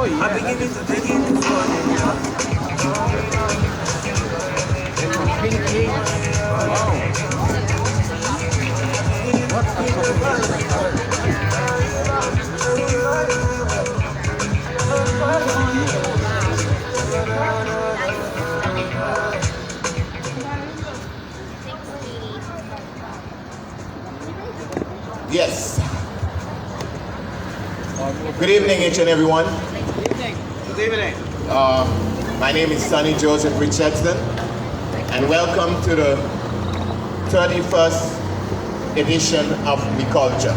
I'm beginning to dig in this morning, you know. Yes. Good evening, each and everyone. Good evening. My name is Sonny Joseph Richardson, and welcome to the 31st edition of WeCulture.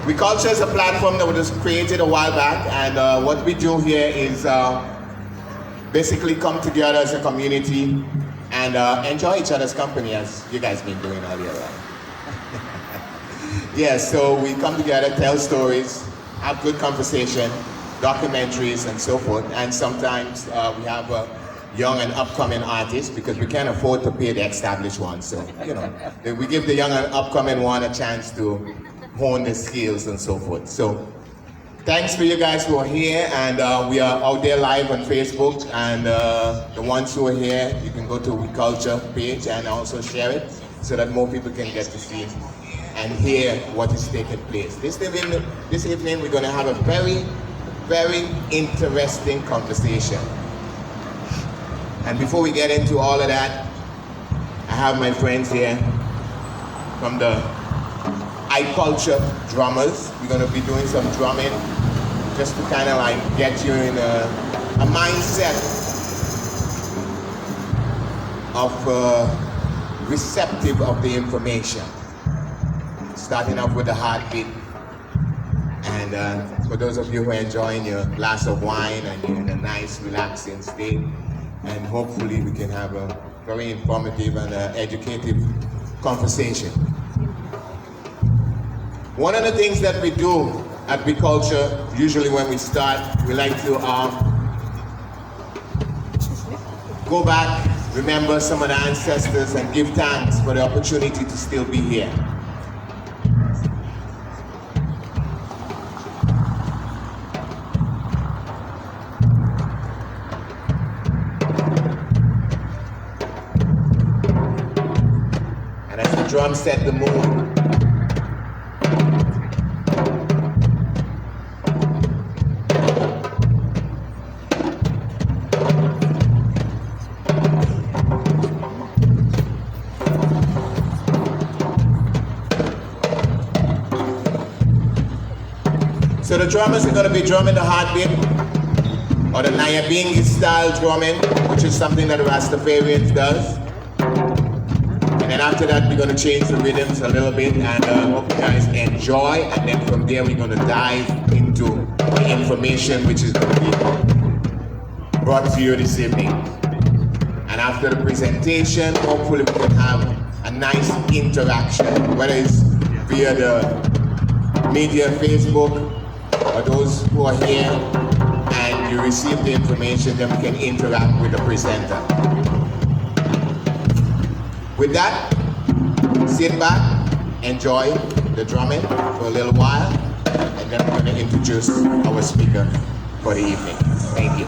WeCulture is a platform that was created a while back, and what we do here is basically come together as a community and enjoy each other's company, as you guys been doing earlier on. Yeah, so we come together, tell stories, have good conversation, documentaries and so forth, and sometimes we have young and upcoming artists because we can't afford to pay the established ones, so you know, we give the young and upcoming one a chance to hone their skills and so forth. So thanks for you guys who are here, and we are out there live on Facebook, and the ones who are here, you can go to WeCulture page and also share it so that more people can get to see it and hear what is taking place. This evening we're going to have a very, very interesting conversation. And before we get into all of that, I have my friends here from the iCulture drummers. We're going to be doing some drumming just to kind of like get you in a mindset of receptive of the information. Starting off with the heartbeat, and for those of you who are enjoying your glass of wine and you're in a nice relaxing state, and hopefully we can have a very informative and educative conversation. One of the things that we do at WeCulture, usually when we start, we like to go back, remember some of the ancestors, and give thanks for the opportunity to still be here. Drum set the mood. So the drummers are going to be drumming the heartbeat, or the Nyabingi style drumming, which is something that the Rastafarians does. And after that, we're going to change the rhythms a little bit, and hope you guys enjoy. And then from there, we're going to dive into the information which is going to be brought to you this evening. And after the presentation, hopefully we can have a nice interaction, whether it's via the media, Facebook, or those who are here and you receive the information, then we can interact with the presenter. With that, sit back, enjoy the drumming for a little while, and then we're going to introduce our speaker for the evening. Thank you.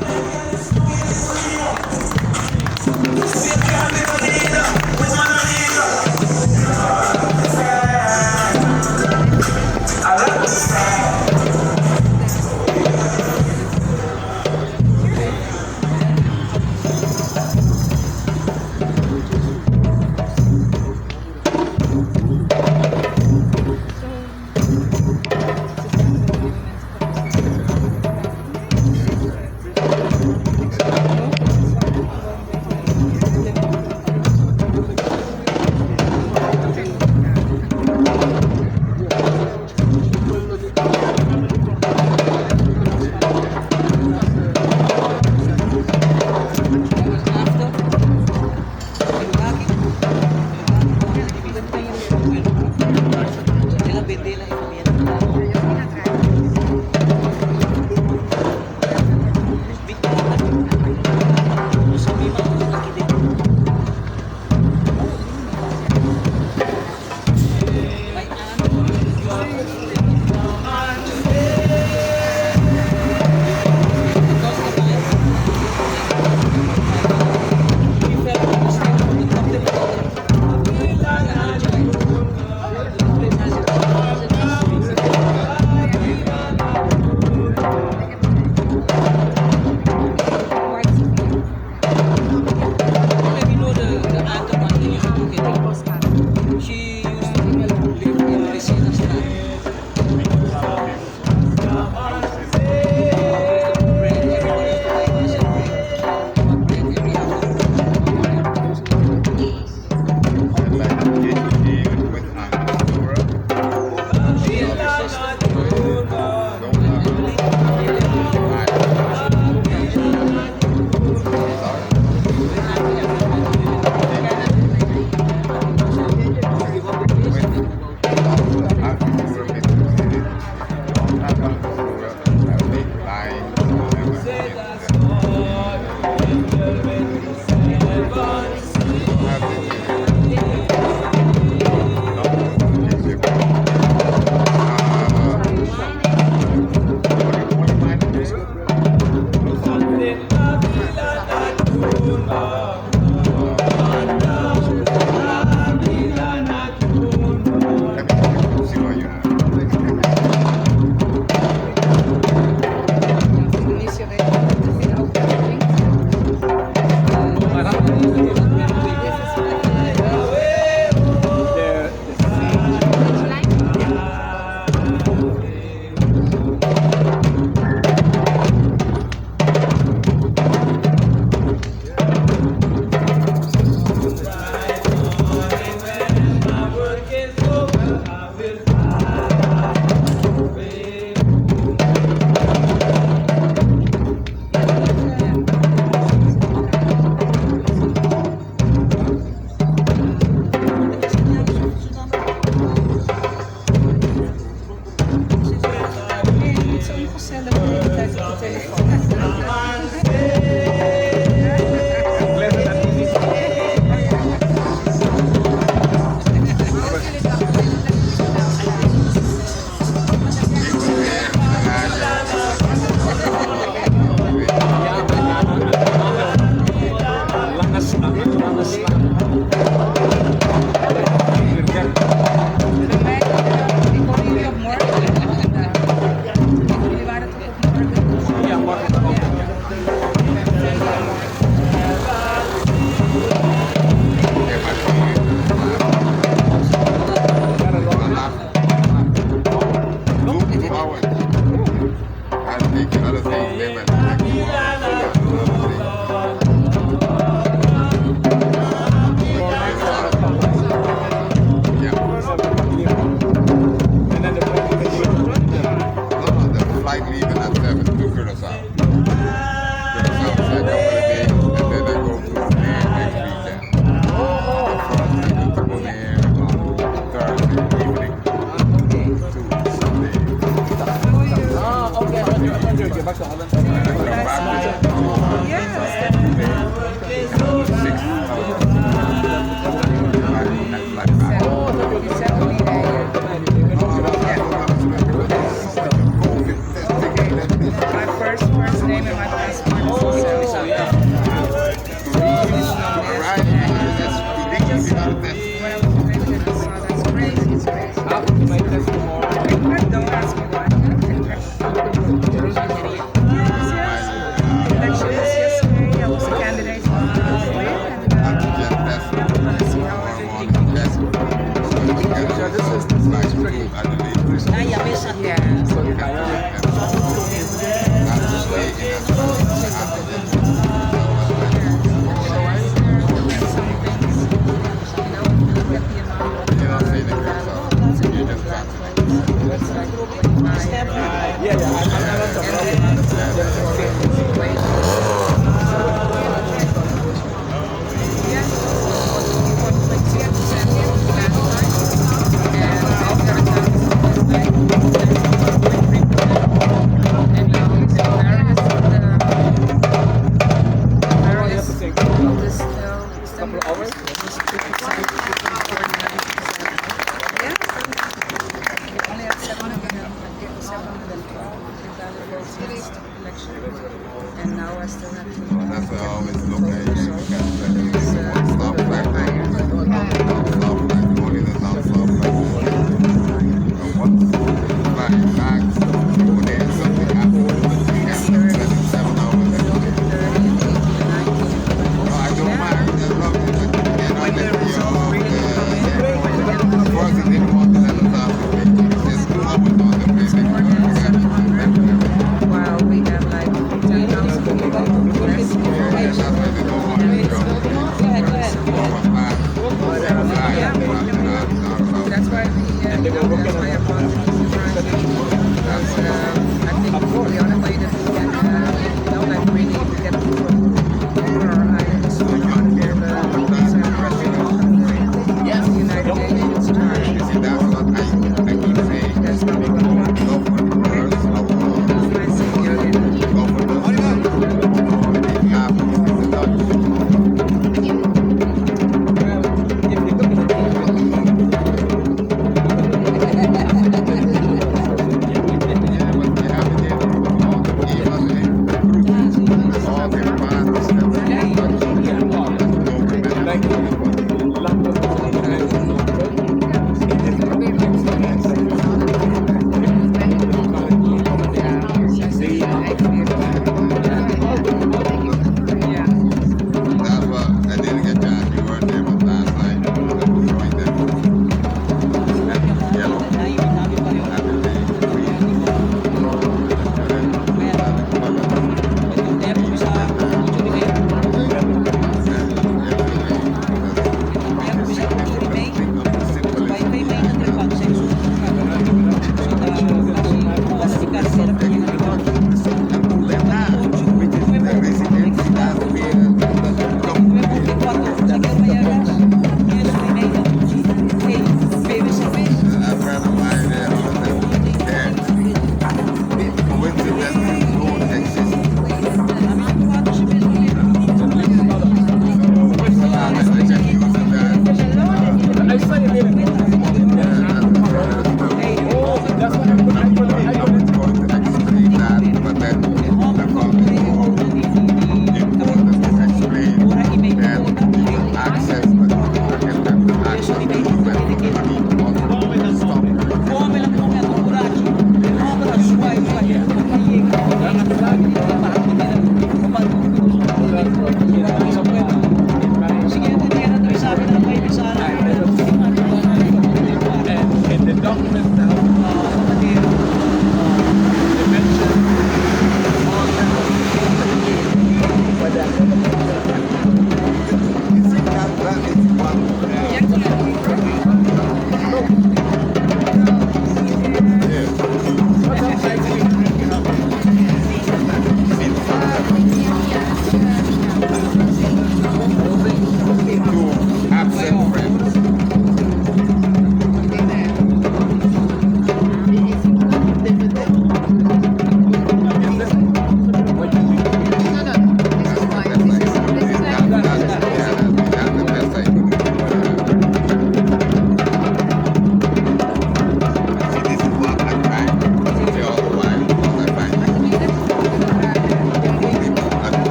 gezellig de hele tijd op de telefoon.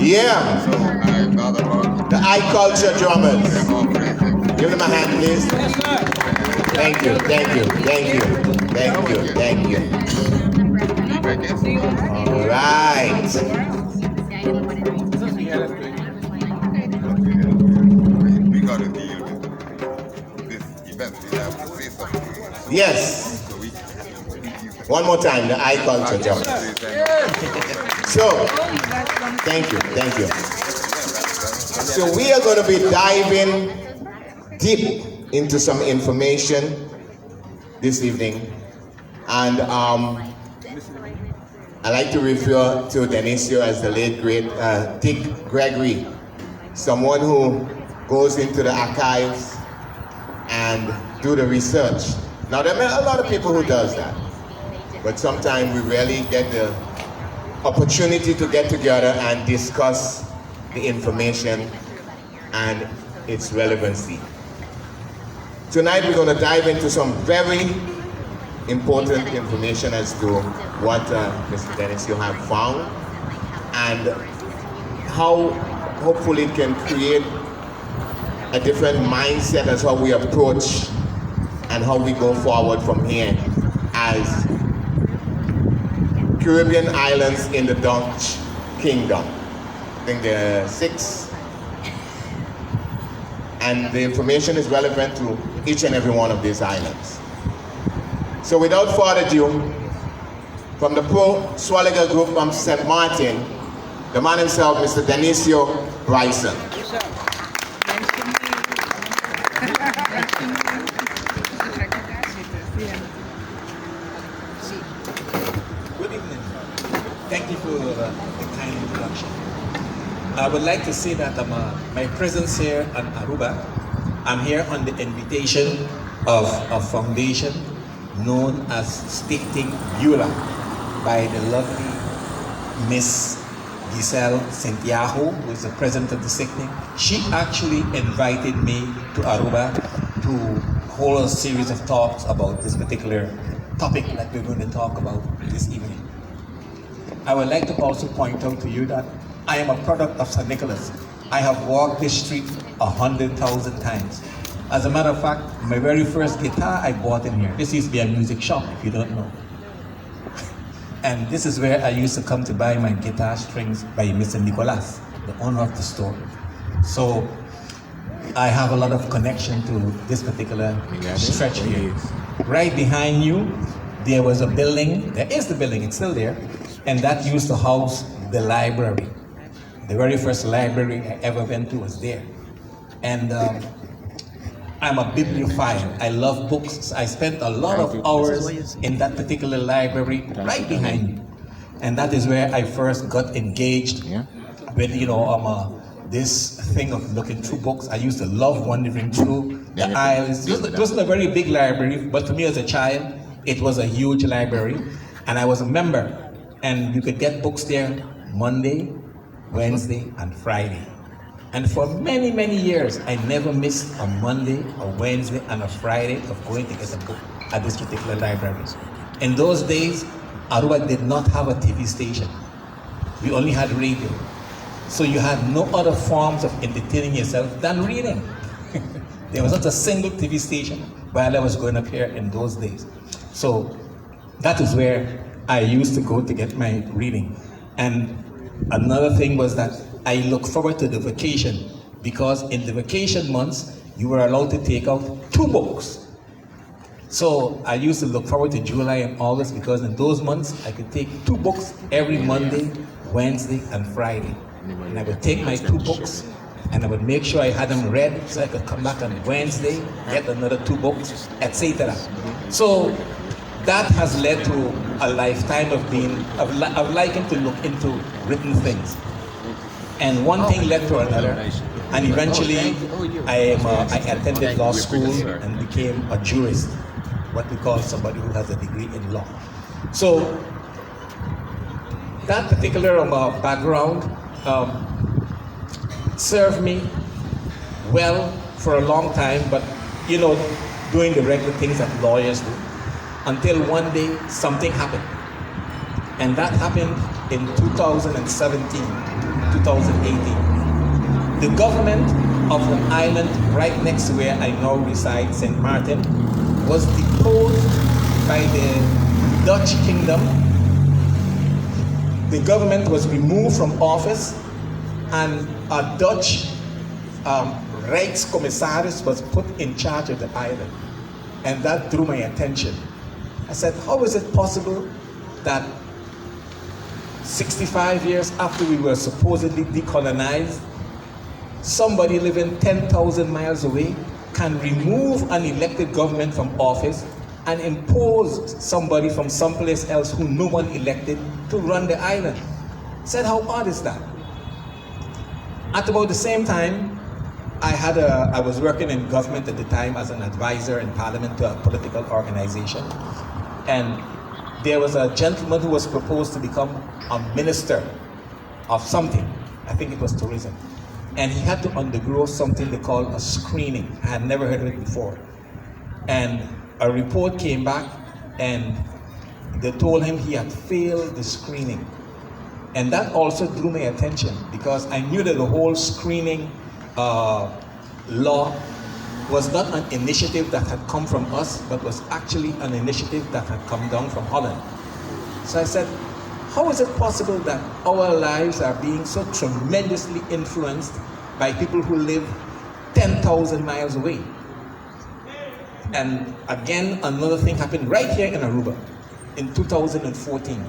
Yeah. The eye culture drummers. Give them a hand, please. Thank you, thank you, thank you, thank you, thank you. All right. We got to deal with this event. We have to say something. Yes. One more time, the eye culture drummers. So, thank you, thank you. So we are going to be diving deep into some information this evening, and I like to refer to Denisio as the late great Dick Gregory, someone who goes into the archives and do the research. Now there are a lot of people who does that, but sometimes we rarely get the opportunity to get together and discuss the information and its relevancy. Tonight we're going to dive into some very important information as to what Mr. Denisio have found and how hopefully it can create a different mindset as how we approach and how we go forward from here as Caribbean islands in the Dutch Kingdom. I think there are 6. And the information is relevant to each and every one of these islands. So without further ado, from the pro-Swaliga group from St. Martin, the man himself, Mr. Denisio Bryson. Good evening. Thank you for the kind introduction. I would like to say that my presence here on Aruba, I'm here on the invitation of a foundation known as Stichting Beulah by the lovely Miss Giselle Santiago, who is the president of the Stichting. She actually invited me to Aruba to whole series of talks about this particular topic that we're going to talk about this evening. I would like to also point out to you that I am a product of St. Nicholas. I have walked this street 100,000 times. As a matter of fact, my very first guitar I bought in here. This used to be a music shop, if you don't know. And this is where I used to come to buy my guitar strings by Mr. Nicolas, the owner of the store. So I have a lot of connection to this particular stretch here. Right behind you, there was a building. There is the building, it's still there. And that used to house the library. The very first library I ever went to was there. And I'm a bibliophile. I love books. I spent a lot of hours in that particular library right behind me. And that is where I first got engaged with, this thing of looking through books. I used to love wandering through the aisles. It wasn't a very big library, but to me as a child, it was a huge library. And I was a member. And you could get books there Monday, Wednesday, and Friday. And for many, many years, I never missed a Monday, a Wednesday, and a Friday of going to get a book at this particular library. In those days, Aruba did not have a TV station. We only had radio. So you had no other forms of entertaining yourself than reading. There was not a single TV station while I was growing up here in those days. So that is where I used to go to get my reading. And another thing was that I look forward to the vacation, because in the vacation months, you were allowed to take out 2 books. So I used to look forward to July and August, because in those months, I could take 2 books every Monday, Wednesday, and Friday. And I would take my 2 books, and I would make sure I had them read, so I could come back on Wednesday, get another 2 books, etc. So that has led to a lifetime of liking to look into written things. And one thing led to another, and eventually I attended law school and became a jurist, what we call somebody who has a degree in law. So that particular background served me well for a long time, but doing the regular things that lawyers do, until one day something happened. And that happened in 2017. 2018. The government of the island right next to where I now reside, St. Martin, was deposed by the Dutch kingdom. The government was removed from office, and a Dutch Rijkscommissaris was put in charge of the island. And that drew my attention. I said, how is it possible that 65 years after we were supposedly decolonized, somebody living 10,000 miles away can remove an elected government from office and impose somebody from someplace else who no one elected to run the island? I said, how odd is that? At about the same time, I was working in government at the time as an advisor in parliament to a political organization. And there was a gentleman who was proposed to become a minister of something. I think it was tourism. And he had to undergo something they call a screening. I had never heard of it before. And a report came back, and they told him he had failed the screening. And that also drew my attention, because I knew that the whole screening law was not an initiative that had come from us, but was actually an initiative that had come down from Holland. So I said, how is it possible that our lives are being so tremendously influenced by people who live 10,000 miles away? And again, another thing happened right here in Aruba in 2014.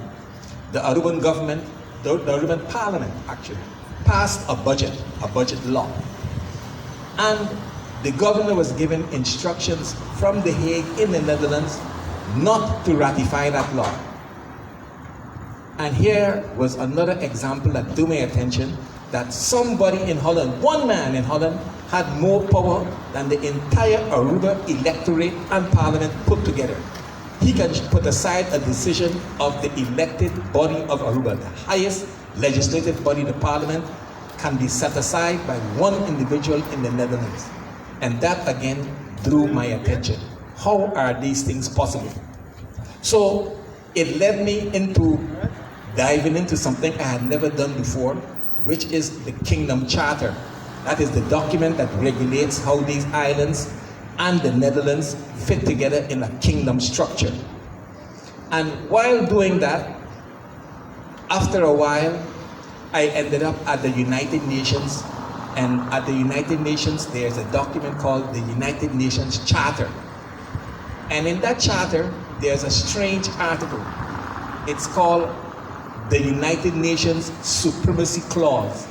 The Aruban government, the Aruban parliament actually, passed a budget law. And the governor was given instructions from The Hague in the Netherlands not to ratify that law. And here was another example that drew my attention, that somebody in Holland, one man in Holland, had more power than the entire Aruba electorate and parliament put together. He can put aside a decision of the elected body of Aruba. The highest legislative body, the parliament, can be set aside by one individual in the Netherlands. And that again drew my attention. How are these things possible? So it led me into diving into something I had never done before, which is the Kingdom Charter. That is the document that regulates how these islands and the Netherlands fit together in a kingdom structure. And while doing that, after a while, I ended up at the United Nations, and at the United Nations, there's a document called the United Nations Charter. And in that charter, there's a strange article. It's called the United Nations Supremacy Clause.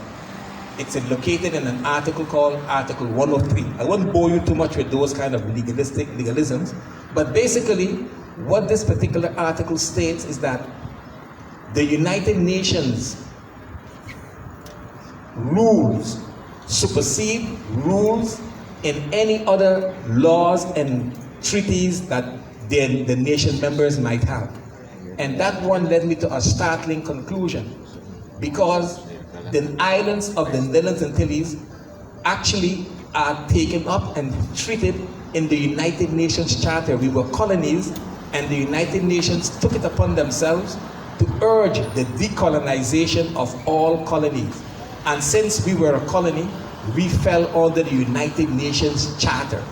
It's located in an article called Article 103. I won't bore you too much with those kind of legalisms, but basically, what this particular article states is that the United Nations rules supersede rules in any other laws and treaties that the nation members might have. And that one led me to a startling conclusion, because the islands of the Netherlands Antilles actually are taken up and treated in the United Nations Charter. We were colonies, and the United Nations took it upon themselves to urge the decolonization of all colonies. And since we were a colony, we fell under the United Nations Charter.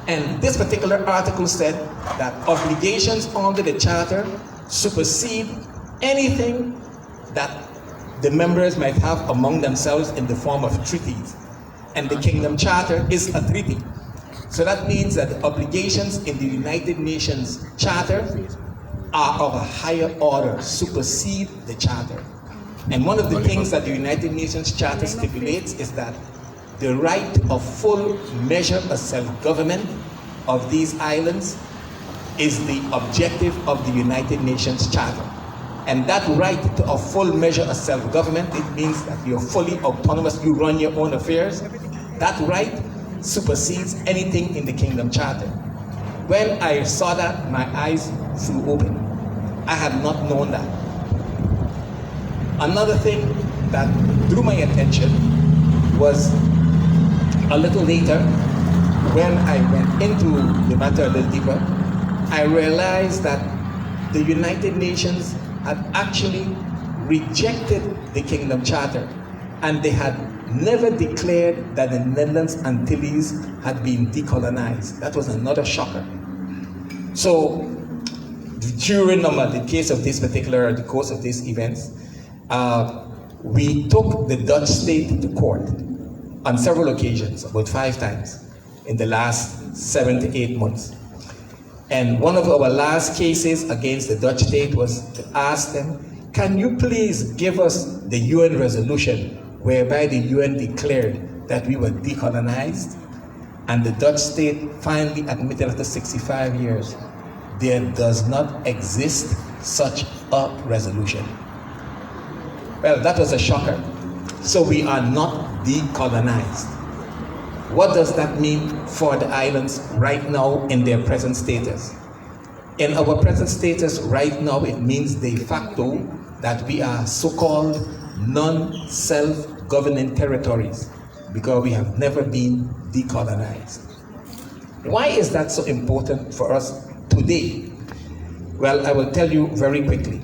And this particular article said that obligations under the Charter supersede anything that the members might have among themselves in the form of treaties. And the Kingdom Charter is a treaty. So that means that the obligations in the United Nations Charter are of a higher order, supersede the Charter. And one of the things that the United Nations Charter stipulates is that the right of full measure of self-government of these islands is the objective of the United Nations Charter. And that right to a full measure of self-government, it means that you're fully autonomous, you run your own affairs. That right supersedes anything in the Kingdom Charter. When I saw that, my eyes flew open. I had not known that. Another thing that drew my attention was a little later, when I went into the matter a little deeper, I realized that the United Nations had actually rejected the Kingdom Charter, and they had never declared that the Netherlands Antilles had been decolonized. That was another shocker. So during the course of these events, we took the Dutch state to court on several occasions, about 5 times in the last 7 to 8 months. And one of our last cases against the Dutch state was to ask them, can you please give us the UN resolution whereby the UN declared that we were decolonized? And the Dutch state finally admitted after 65 years, there does not exist such a resolution. Well, that was a shocker. So we are not decolonized. What does that mean for the islands right now in their present status? In our present status right now, it means de facto that we are so-called non-self-governing territories, because we have never been decolonized. Why is that so important for us today? Well, I will tell you very quickly.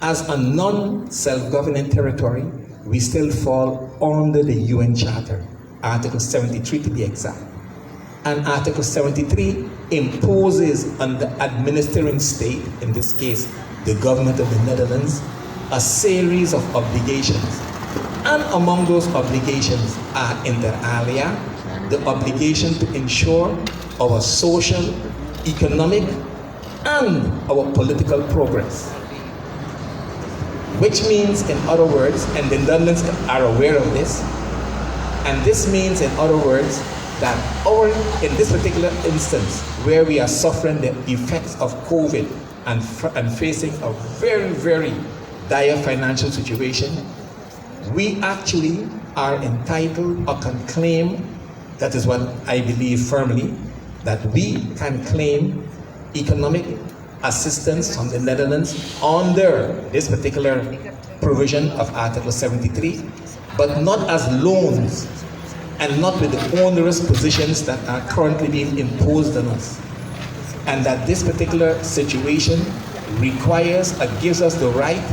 As a non-self-governing territory, we still fall under the UN Charter, Article 73 to be exact. And Article 73 imposes on the administering state, in this case, the government of the Netherlands, a series of obligations. And among those obligations are, inter alia, the obligation to ensure our social, economic, and our political progress. Which means, in other words, and the Netherlands are aware of this, and this means, in other words, that in this particular instance, where we are suffering the effects of COVID and facing a very, very dire financial situation, we actually are entitled or can claim, that is what I believe firmly, that we can claim economic assistance from the Netherlands under this particular provision of Article 73, but not as loans and not with the onerous positions that are currently being imposed on us. And that this particular situation requires and gives us the right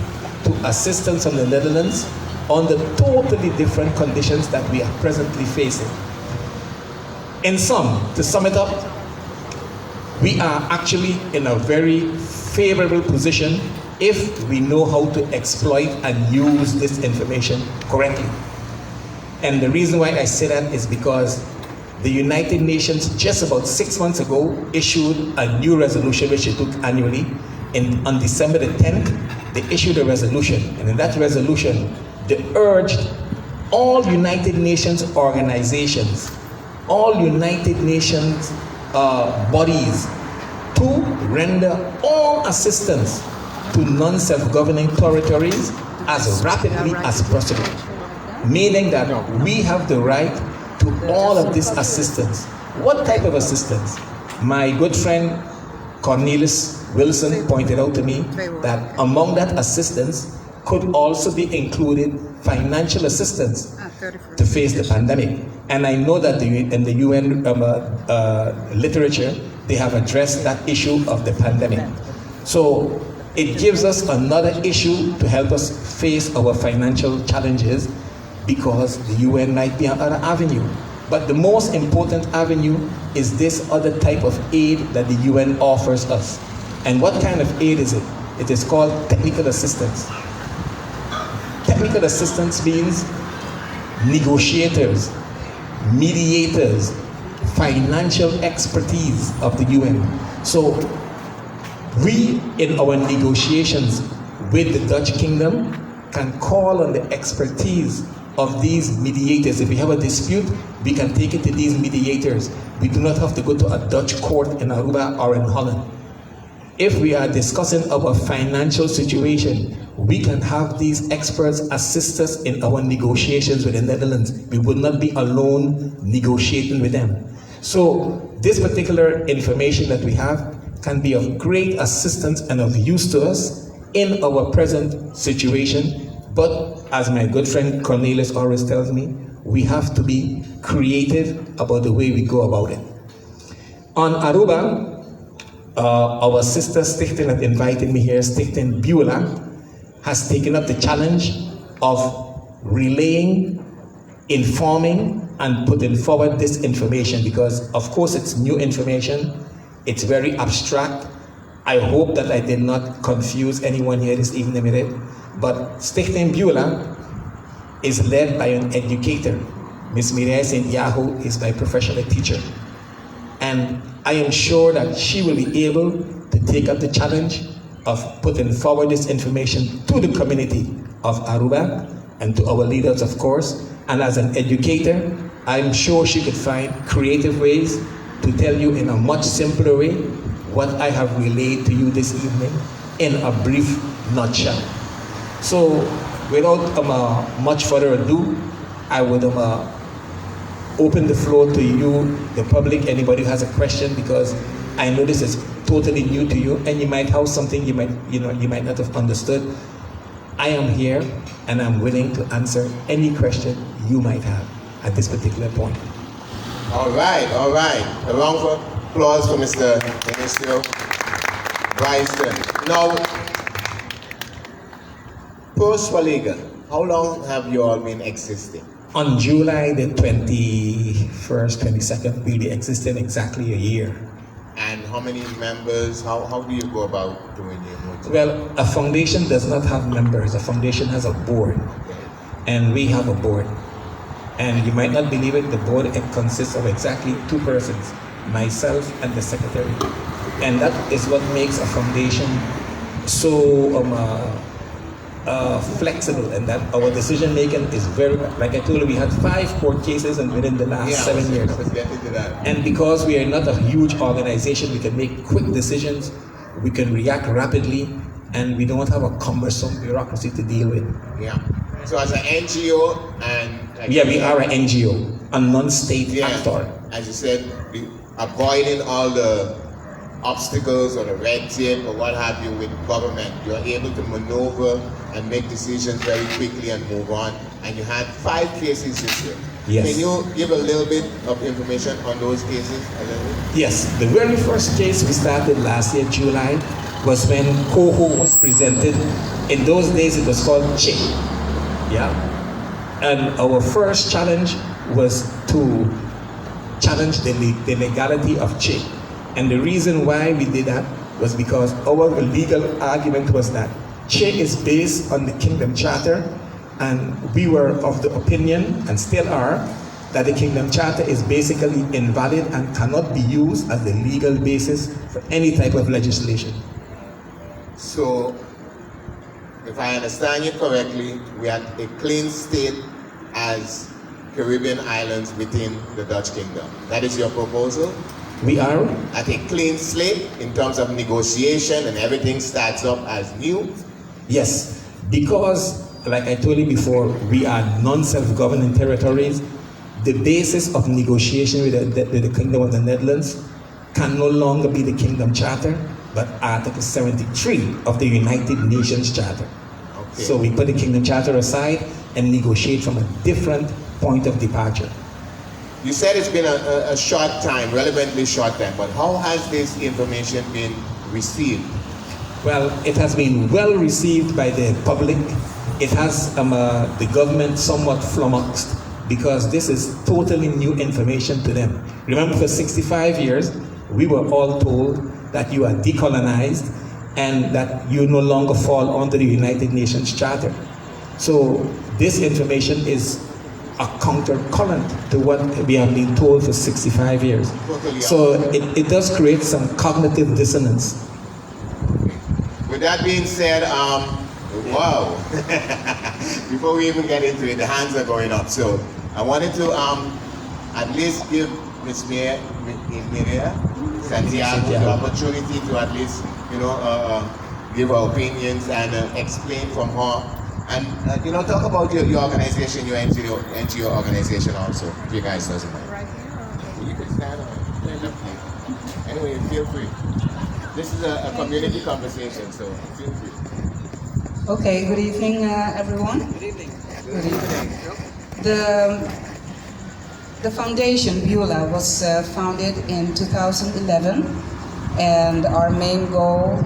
to assistance from the Netherlands on the totally different conditions that we are presently facing. In sum, to sum it up, we are actually in a very favorable position if we know how to exploit and use this information correctly. And the reason why I say that is because the United Nations just about 6 months ago issued a new resolution which it took annually. On December the 10th, they issued a resolution, and in that resolution, they urged all United Nations organizations, all United Nations bodies to render all assistance to non-self-governing territories as rapidly as possible, meaning that we have the right to all of this assistance. What type of assistance? My good friend Cornelius Wilson pointed out to me that among that assistance could also be included financial assistance to face the pandemic. And I know that in the UN literature, they have addressed that issue of the pandemic. So it gives us another issue to help us face our financial challenges, because the UN might be another avenue. But the most important avenue is this other type of aid that the UN offers us. And what kind of aid is it? It is called technical assistance. Technical assistance means negotiators, mediators, financial expertise of the UN. So we, in our negotiations with the Dutch Kingdom, can call on the expertise of these mediators. If we have a dispute, we can take it to these mediators. We do not have to go to a Dutch court in Aruba or in Holland. If we are discussing our financial situation, we can have these experts assist us in our negotiations with the Netherlands. We would not be alone negotiating with them. So this particular information that we have can be of great assistance and of use to us in our present situation. But as my good friend Cornelius always tells me, we have to be creative about the way we go about it. On Aruba, our sister Stichting that invited me here, Stichting Beulah, has taken up the challenge of relaying, informing, and putting forward this information, because of course it's new information, it's very abstract. I hope that I did not confuse anyone here this evening with it, but Stichting Beulah is led by an educator. Miss Mireille St. Yahoo is my professional teacher. And I am sure that she will be able to take up the challenge of putting forward this information to the community of Aruba and to our leaders, of course. And as an educator, I'm sure she could find creative ways to tell you in a much simpler way what I have relayed to you this evening in a brief nutshell. So without much further ado, I would open the floor to you, the public, anybody who has a question, because I know this is totally new to you, and you might have something you might not have understood. I am here, and I'm willing to answer any question you might have at this particular point. All right. A round of applause for Mr. Minister Bryson. Now, Swaliga, how long have you all been existing? On July the 21st, 22nd, we'll be existing exactly a year. And how many members? How do you go about doing it? Well, a foundation does not have members. A foundation has a board, and we have a board. And you might not believe it, the board, it consists of exactly 2 persons, myself and the secretary. And that is what makes a foundation so flexible, and that our decision making is very, like I told you, we had 5 court cases and within the last 7 years. Let's get into that. And because we are not a huge organization, we can make quick decisions, we can react rapidly, and we don't have a cumbersome bureaucracy to deal with. Yeah. So as an NGO and we are an NGO, a non-state actor. As you said, avoiding all the obstacles or the red tape or what have you with government, you're able to maneuver and make decisions very quickly and move on. And you had 5 cases this year. Yes. Can you give a little bit of information on those cases? A little bit? Yes, the very first case we started last year, July, was when Coho was presented. In those days, it was called Che. Yeah. And our first challenge was to challenge the legality of Che. And the reason why we did that was because our legal argument was that Che is based on the Kingdom Charter, and we were of the opinion, and still are, that the Kingdom Charter is basically invalid and cannot be used as the legal basis for any type of legislation. So, if I understand you correctly, we had a clean state as Caribbean islands within the Dutch Kingdom. That is your proposal? We are, At a clean slate in terms of negotiation and everything starts up as new? yes, because, like I told you before, we are non-self-governing territories. The basis of negotiation with the Kingdom of the Netherlands can no longer be the Kingdom Charter, but Article 73 of the United Nations Charter. Okay. So we put the Kingdom Charter aside and negotiate from a different point of departure. You said it's been a short time, relevantly short time, but how has this information been received? Well, it has been well received by the public. It has the government somewhat flummoxed because this is totally new information to them. Remember, for 65 years, we were all told that you are decolonized and that you no longer fall under the United Nations Charter. So this information is a countercurrent to what we have been told for 65 years. Totally. So it does create some cognitive dissonance. With that being said, wow. Before we even get into it, the hands are going up. So I wanted to at least give Ms. Mireya Santiago the opportunity to at least, give her opinions and explain from her. And, talk about your organization, your NGO organization also, if you guys doesn't mind. Right here. You can stand on. Anyway, feel free. This is a community conversation, so feel free. Okay, good evening, everyone. Good evening. Good evening. The foundation, Beulah, was founded in 2011, and our main goal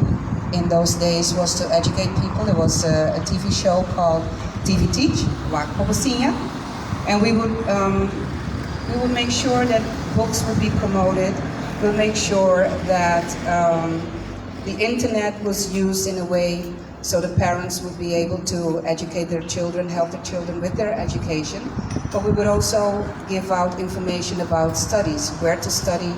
in those days was to educate people. There was a TV show called TV Teach, and we would make sure that books would be promoted. We'll make sure that the internet was used in a way so the parents would be able to educate their children, help their children with their education. But we would also give out information about studies, where to study,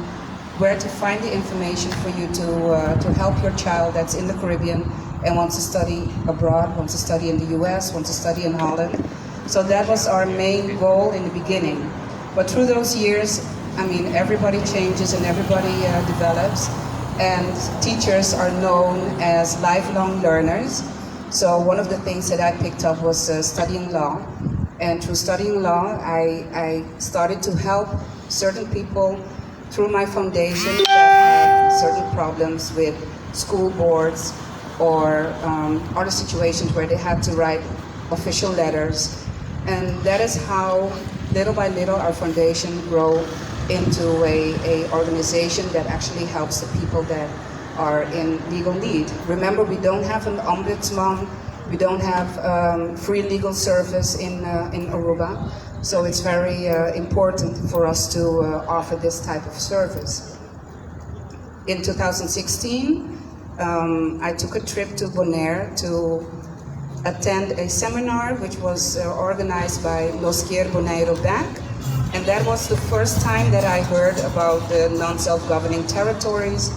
where to find the information for you to help your child that's in the Caribbean and wants to study abroad, wants to study in the US, wants to study in Holland. So that was our main goal in the beginning. But through those years, everybody changes and everybody develops, and teachers are known as lifelong learners. So one of the things that I picked up was studying law, and through studying law, I started to help certain people through my foundation that had certain problems with school boards or other situations where they had to write official letters. And that is how, little by little, our foundation grew into a organization that actually helps the people that are in legal need. Remember, we don't have an ombudsman, we don't have free legal service in Aruba, so it's very important for us to offer this type of service. In 2016, I took a trip to Bonaire to attend a seminar which was organized by Losquier Bonaire Bank. And that was the first time that I heard about the non-self-governing territories,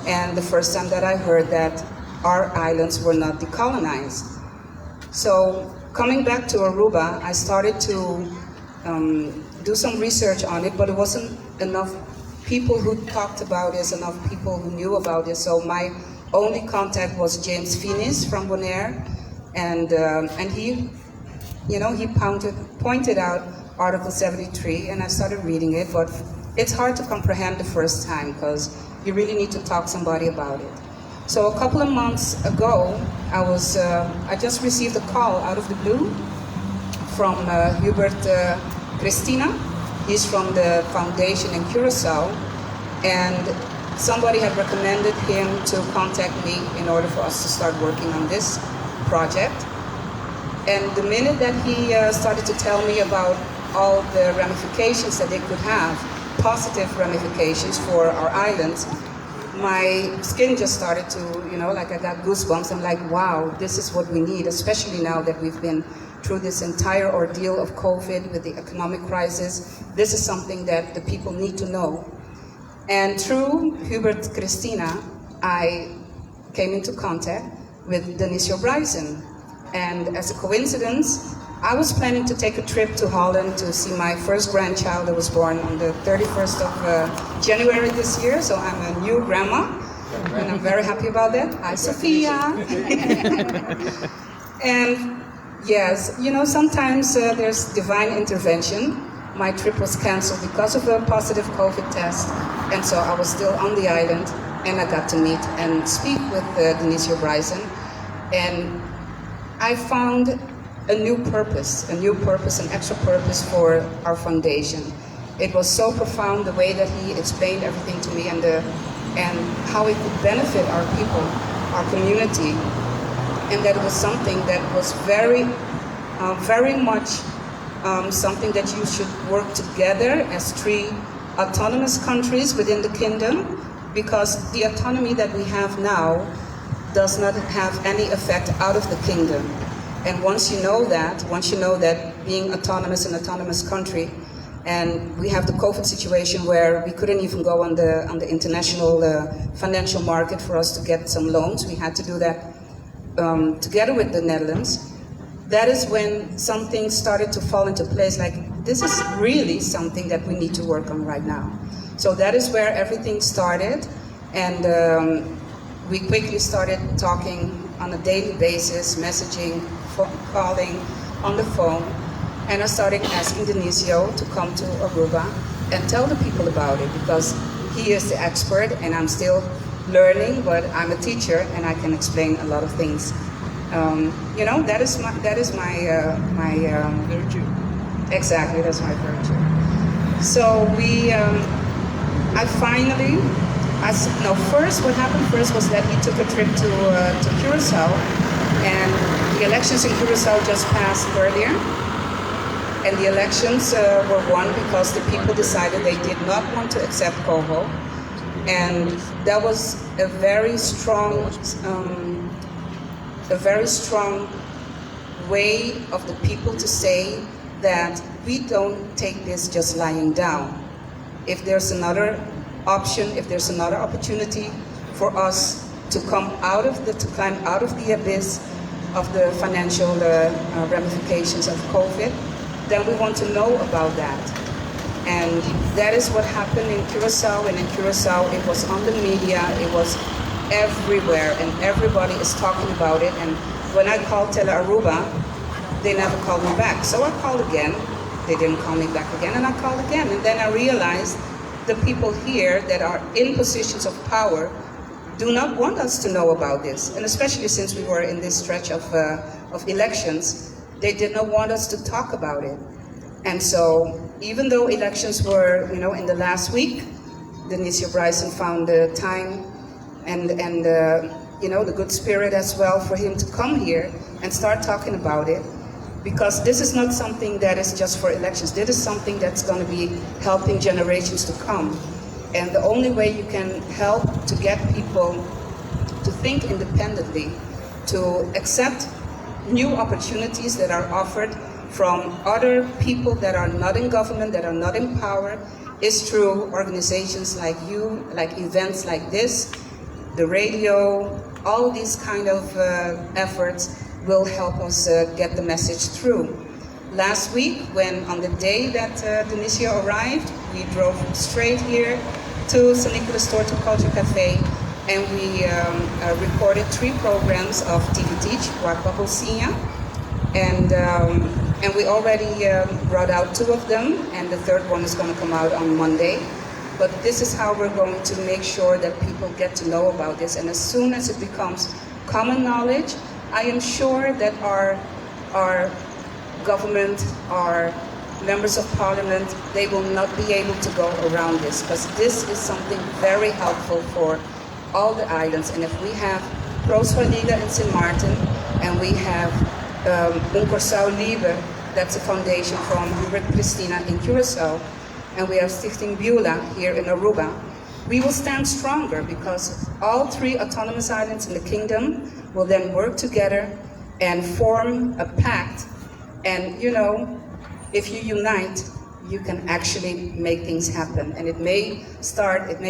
and the first time that I heard that our islands were not decolonized. So coming back to Aruba, I started to do some research on it, but it wasn't enough people who talked about this, enough people who knew about this. So my only contact was James Finis from Bonaire, and he, he pointed out Article 73, and I started reading it, but it's hard to comprehend the first time because you really need to talk to somebody about it. So a couple of months ago, I just received a call out of the blue from Hubert Cristina. He's from the foundation in Curacao, and somebody had recommended him to contact me in order for us to start working on this project. And the minute that he started to tell me about all the ramifications that they could have, positive ramifications for our islands, my skin just started to, like I got goosebumps. I'm like, wow, this is what we need, especially now that we've been through this entire ordeal of COVID with the economic crisis. This is something that the people need to know. And through Hubert Cristina, I came into contact with Denisio Bryson. And as a coincidence, I was planning to take a trip to Holland to see my first grandchild that was born on the 31st of January this year. So I'm a new grandma, and I'm very happy about that. Hi, Sophia. And yes, sometimes there's divine intervention. My trip was canceled because of a positive COVID test, and so I was still on the island, and I got to meet and speak with Denisio Bryson. And I found a new purpose, an extra purpose for our foundation. It was so profound the way that he explained everything to me, and how it could benefit our people, our community, and that it was something that was very much something that you should work together as 3 autonomous countries within the kingdom, because the autonomy that we have now does not have any effect out of the kingdom. And once you know that being autonomous, an autonomous country, and we have the COVID situation where we couldn't even go on the international financial market for us to get some loans. We had to do that together with the Netherlands. That is when something started to fall into place, like this is really something that we need to work on right now. So that is where everything started, and we quickly started talking on a daily basis, messaging, calling on the phone, and I started asking Denisio to come to Aruba and tell the people about it, because he is the expert and I'm still learning, but I'm a teacher and I can explain a lot of things. That is my Virtue. Exactly, that's my virtue. So first what happened first was that he took a trip to Curacao, and the elections in Curacao just passed earlier, and the elections were won because the people decided they did not want to accept Coho, and that was a very strong way of the people to say that we don't take this just lying down. If there's another option, if there's another opportunity for us to climb out of the abyss of the financial ramifications of COVID, then we want to know about that. And that is what happened in Curacao, and in Curacao it was on the media, it was everywhere, and everybody is talking about it. And when I called Tele Aruba, they never called me back. So I called again, they didn't call me back again, and I called again. And then I realized the people here that are in positions of power do not want us to know about this. And especially since we were in this stretch of elections, they did not want us to talk about it. And so even though elections were, in the last week, Denisio Bryson found the time and the good spirit as well for him to come here and start talking about it. Because this is not something that is just for elections. This is something that's going to be helping generations to come. And the only way you can help to get people to think independently, to accept new opportunities that are offered from other people that are not in government, that are not in power, is through organizations like you, like events like this, the radio, all these kind of efforts will help us get the message through. Last week, when on the day that Denisio arrived, we drove straight here to San Nicolas Horticulture Cafe, and we recorded 3 programs of TV Teach, Wakwa Bolsinha, and we already brought out 2 of them, and the 3rd one is going to come out on Monday. But this is how we're going to make sure that people get to know about this, and as soon as it becomes common knowledge, I am sure that our government, our members of parliament, they will not be able to go around this, because this is something very helpful for all the islands. And if we have Prosvalida in St. Martin, and we have Curaçao Libre, that's a foundation from Hubert Christina in Curaçao, and we have Stichting Beulah here in Aruba, we will stand stronger, because all 3 autonomous islands in the kingdom will then work together and form a pact. And you know, if you unite, you can actually make things happen. And it may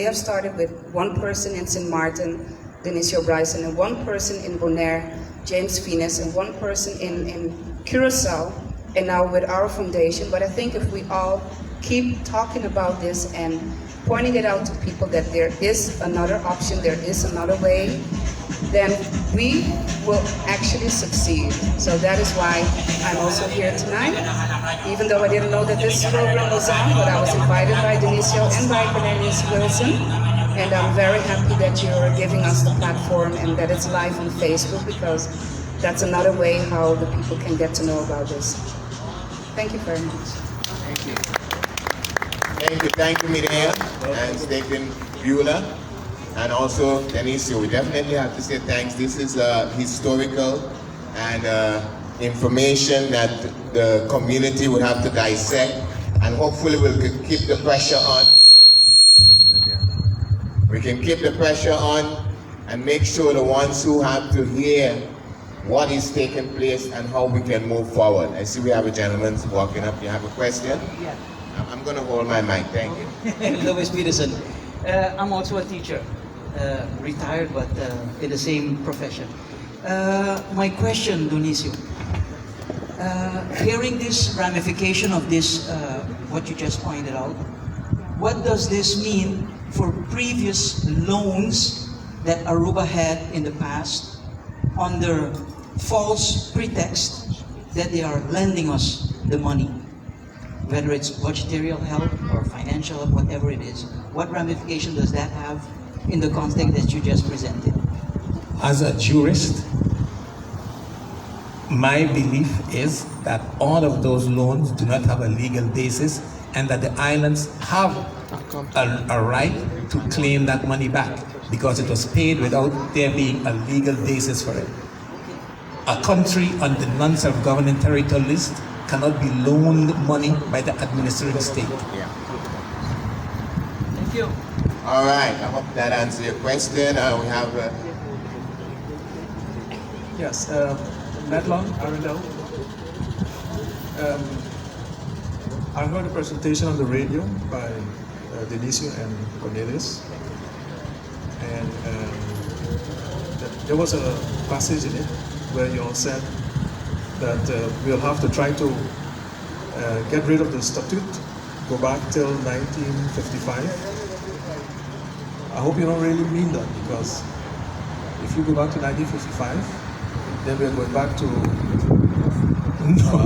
have started with one person in St. Martin, Dionisio Bryson, and one person in Bonaire, James Fiennes, and one person in Curaçao, and now with our foundation. But I think if we all keep talking about this and pointing it out to people that there is another option, there is another way, then we will actually succeed. So that is why I'm also here tonight, even though I didn't know that this program was on, but I was invited by Dionisio and by Cornelius Wilson, and I'm very happy that you're giving us the platform and that it's live on Facebook, because that's another way how the people can get to know about this. Thank you very much. Thank you. Thank you, Mireya and Stichting Beulah, and also Dionisio. We definitely have to say thanks. This is historical and information that the community would have to dissect, and hopefully we'll keep the pressure on. We can keep the pressure on and make sure the ones who have to hear what is taking place and how we can move forward. I see we have a gentleman walking up. You have a question? Yeah. I'm going to hold my mic. Thank you. Louis Peterson. I'm also a teacher, retired, but in the same profession. My question, Dionisio, hearing this ramification of this, what you just pointed out, what does this mean for previous loans that Aruba had in the past under false pretext that they are lending us the money, whether it's budgetary help or financial help, whatever it is? What ramification does that have in the context that you just presented? As a jurist, my belief is that all of those loans do not have a legal basis, and that the islands have a right to claim that money back, because it was paid without there being a legal basis for it. A country on the non-self-governing territorial list cannot be loaned money by the administrative state. Yeah. Thank you. All right. I hope that answers your question. We have... Yes, Medlon, Arundel. I heard a presentation on the radio by Dionisio and Cornelius, and there was a passage in it where you all said that we'll have to try to get rid of the statute, go back till 1955. I hope you don't really mean that, because if you go back to 1955, then we're going back to,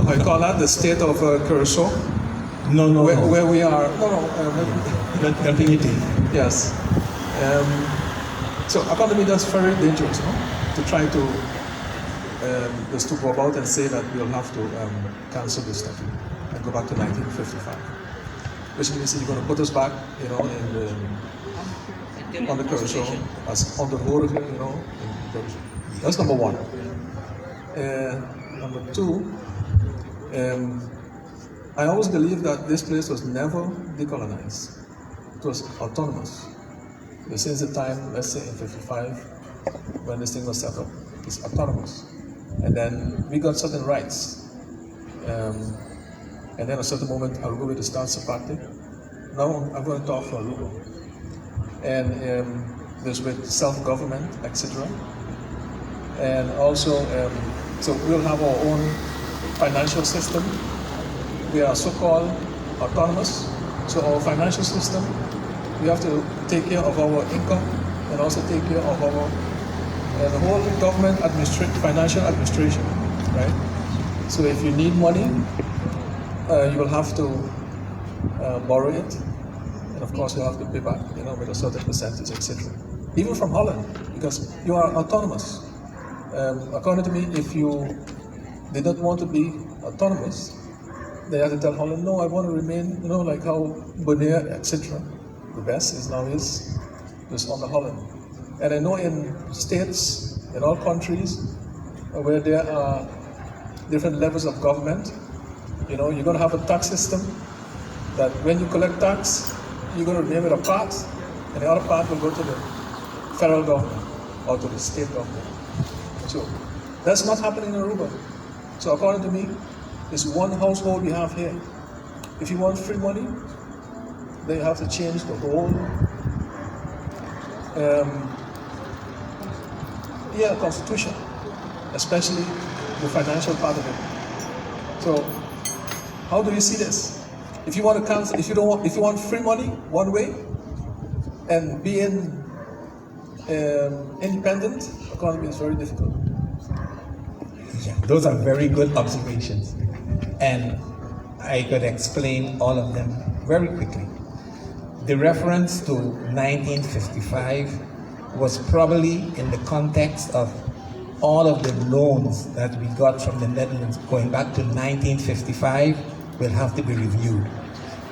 I call that the state of Curaçao. Where we are, Continuity. yes. So according to me, that's very dangerous, no? To try to just to go about and say that we'll have to cancel this statute and go back to 1955, which means you're going to put us back, you know, on the Curaçao as on the vorige, you know. That's number one. Number two. I always believe that this place was never decolonized. It was autonomous. Since the time, let's say in 55, when this thing was set up, it's autonomous. And then we got certain rights. And then at a certain moment, Aruba will start Sapati. Now I'm going to talk for Aruba. And there's with self-government, etc. And also, so we'll have our own financial system. We are so-called autonomous, so our financial system, we have to take care of our income and also take care of our the whole government financial administration, right? So if you need money, you will have to borrow it, and of course you have to pay back, you know, with a certain percentage, etc. Even from Holland, because you are autonomous. According to me, if you did not want to be autonomous, they had to tell Holland, no, I want to remain, like how Bonaire, etc. The best is now is on the Holland. And I know in states, in all countries, where there are different levels of government, you're going to have a tax system that when you collect tax, you're going to name it a part, and the other part will go to the federal government or to the state government. So that's not happening in Aruba. So according to me, it's one household we have here. If you want free money, then you have to change the whole constitution, especially the financial part of it. So how do you see this? If you want to cancel, if you want free money one way and being independent, economy is very difficult. Yeah, those are very good observations, and I could explain all of them very quickly. The reference to 1955 was probably in the context of all of the loans that we got from the Netherlands going back to 1955 will have to be reviewed.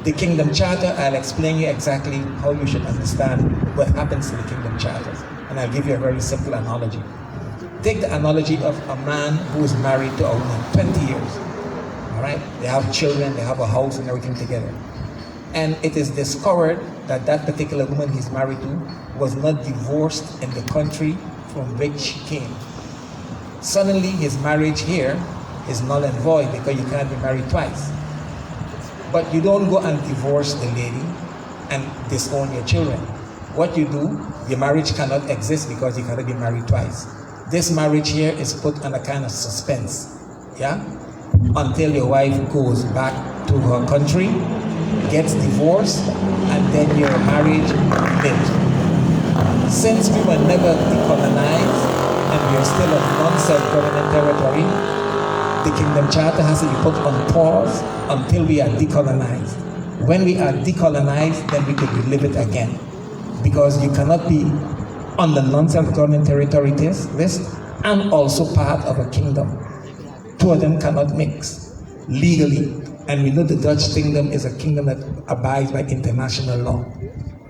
The Kingdom Charter, I'll explain you exactly how you should understand what happens to the Kingdom Charter, and I'll give you a very simple analogy. Take the analogy of a man who is married to a woman 20 years. All right? They have children, they have a house and everything together. And it is discovered that that particular woman he's married to was not divorced in the country from which she came. Suddenly his marriage here is null and void because you can't be married twice. But you don't go and divorce the lady and disown your children. What you do, your marriage cannot exist because you cannot be married twice. This marriage here is put on a kind of suspense, yeah? Until your wife goes back to her country, gets divorced, and then your marriage lives. Since we were never decolonized, and we are still a non-self-government territory, the Kingdom Charter has to be put on pause until we are decolonized. When we are decolonized, then we could relive it again. Because you cannot be on the non-self-government territory list and also part of a kingdom. Two of them cannot mix legally. And we know the Dutch kingdom is a kingdom that abides by international law.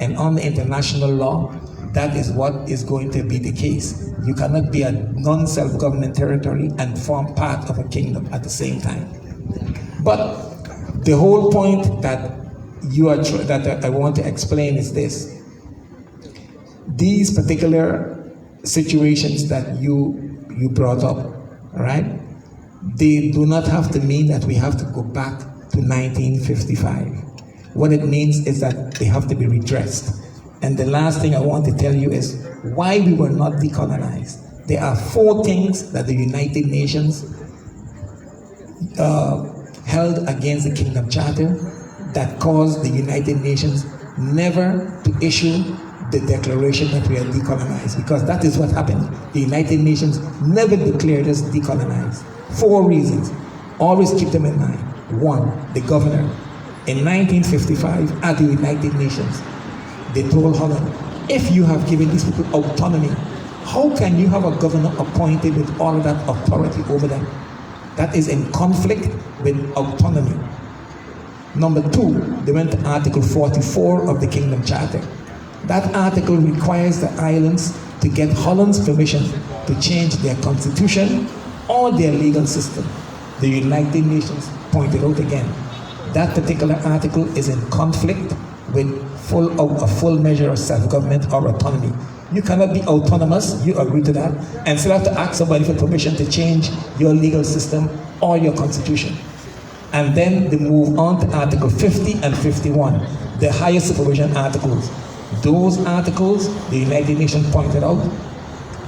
And on the international law, that is what is going to be the case. You cannot be a non-self-government territory and form part of a kingdom at the same time. But the whole point that I want to explain is this. These particular situations that you brought up, right? They do not have to mean that we have to go back to 1955. What it means is that they have to be redressed. And the last thing I want to tell you is why we were not decolonized. There are 4 things that the United Nations held against the Kingdom Charter that caused the United Nations never to issue the declaration that we are decolonized, because that is what happened. The United Nations never declared us decolonized. 4 reasons. Always keep them in mind. 1, the governor. In 1955, at the United Nations, they told Holland, if you have given these people autonomy, how can you have a governor appointed with all of that authority over them? That is in conflict with autonomy. Number 2, they went to Article 44 of the Kingdom Charter. That article requires the islands to get Holland's permission to change their constitution or their legal system. The United Nations pointed out again, that particular article is in conflict with a full measure of self-government or autonomy. You cannot be autonomous, you agree to that, and still have to ask somebody for permission to change your legal system or your constitution. And then they move on to Article 50 and 51, the higher supervision articles. Those articles, the United Nations pointed out,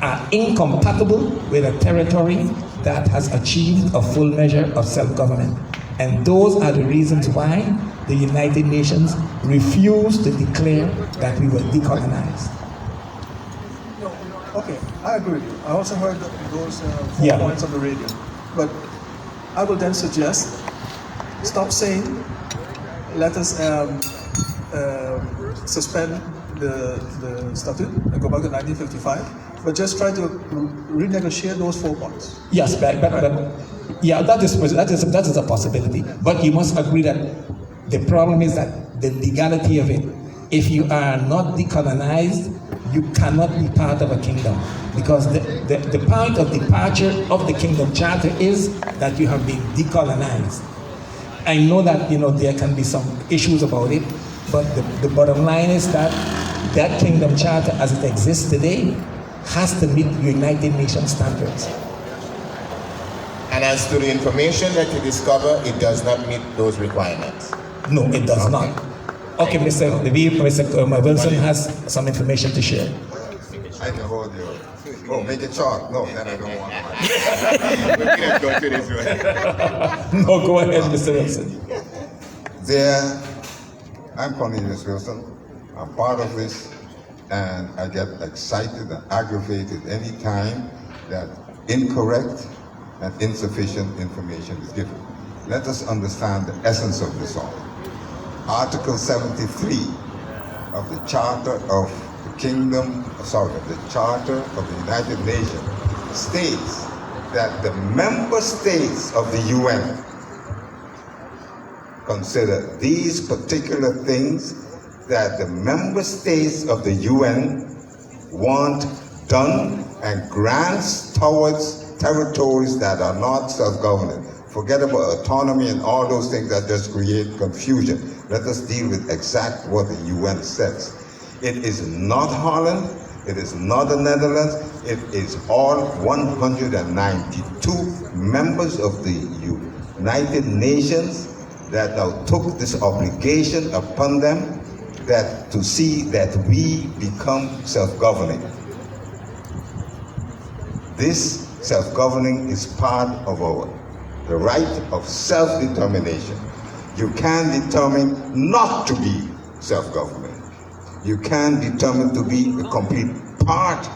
are incompatible with a territory that has achieved a full measure of self-government. And those are the reasons why the United Nations refused to declare that we were decolonized. Okay, I agree with you. I also heard those 4 points on the radio. But I will then suggest, stop saying, let us suspend the statute and go back to 1955, but just try to renegotiate those 4 points. Yes, but Yeah, that is a possibility. But you must agree that the problem is that the legality of it. If you are not decolonized, you cannot be part of a kingdom, because the point of departure of the kingdom charter is that you have been decolonized. I know that there can be some issues about it, but the bottom line is that that kingdom charter as it exists today has to meet United Nations standards. And as to the information that you discover, it does not meet those requirements. No, it does not. Okay, Mr. Wilson has some information to share. I can hold you. Oh, make it short. No, then I don't want to. We can't go to this way. No, go ahead, Mr. Wilson. I'm Cornelius Wilson. I'm part of this, and I get excited and aggravated any time that incorrect and insufficient information is given. Let us understand the essence of this all. Article 73 of the Charter of the Charter of the United Nations states that the member states of the UN consider these particular things that the member states of the UN want done and grants towards territories that are not self-governing. Forget about autonomy and all those things that just create confusion. Let us deal with exact what the UN says. It is not Holland, it is not the Netherlands, it is all 192 members of the United Nations that now took this obligation upon them that to see that we become self-governing. This self-governing is part of the right of self-determination. You can determine not to be self-governing. You can determine to be a complete part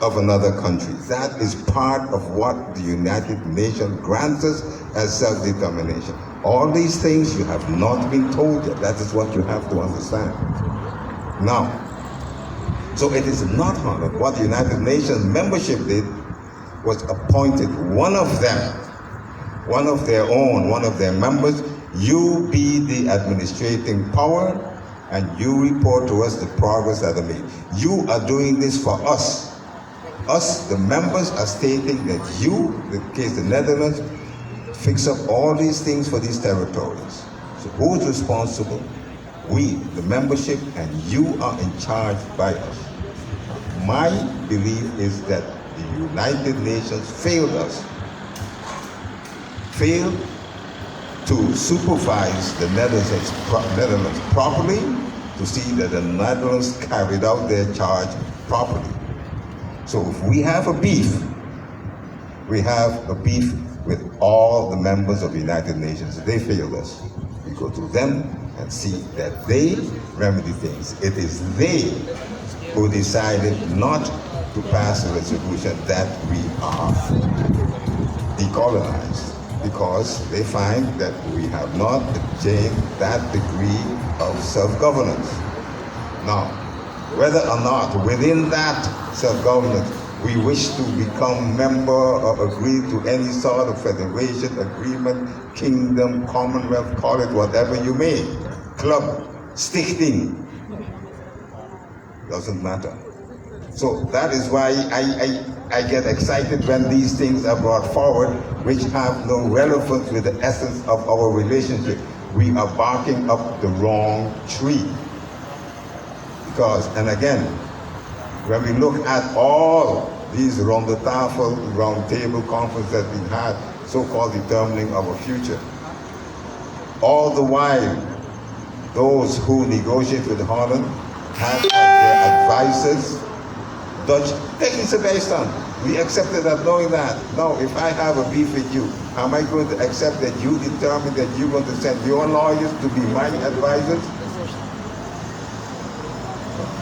of another country. That is part of what the United Nations grants us as self-determination. All these things you have not been told yet. That is what you have to understand. Now, so it is not Holland. What the United Nations membership did was appointed one of them, one of their own, one of their members. You be the administrating power, and you report to us the progress that are made. You are doing this for us. Us, the members, are stating that you, in the case of the Netherlands, fix up all these things for these territories. So who's responsible? We, the membership, and you are in charge by us. My belief is that the United Nations failed us. Failed to supervise the Netherlands properly, to see that the Netherlands carried out their charge properly. So if we have a beef, we have a beef with all the members of the United Nations. They failed us. We go to them and see that they remedy things. It is they who decided not to pass a resolution that we are decolonized, because they find that we have not attained that degree of self-governance. Now, whether or not within that self-governance we wish to become member or agree to any sort of federation, agreement, kingdom, commonwealth, call it whatever you may, club, stichting, doesn't matter. So that is why I get excited when these things are brought forward, which have no relevance with the essence of our relationship. We are barking up the wrong tree. Because, and again, when we look at all these round the table, round table conference that we had, so-called determining our future, all the while, those who negotiate with Holland have as their advisors Dutch Technische We accepted that knowing that. Now, if I have a beef with you, am I going to accept that you determine that you're going to send your lawyers to be my advisors?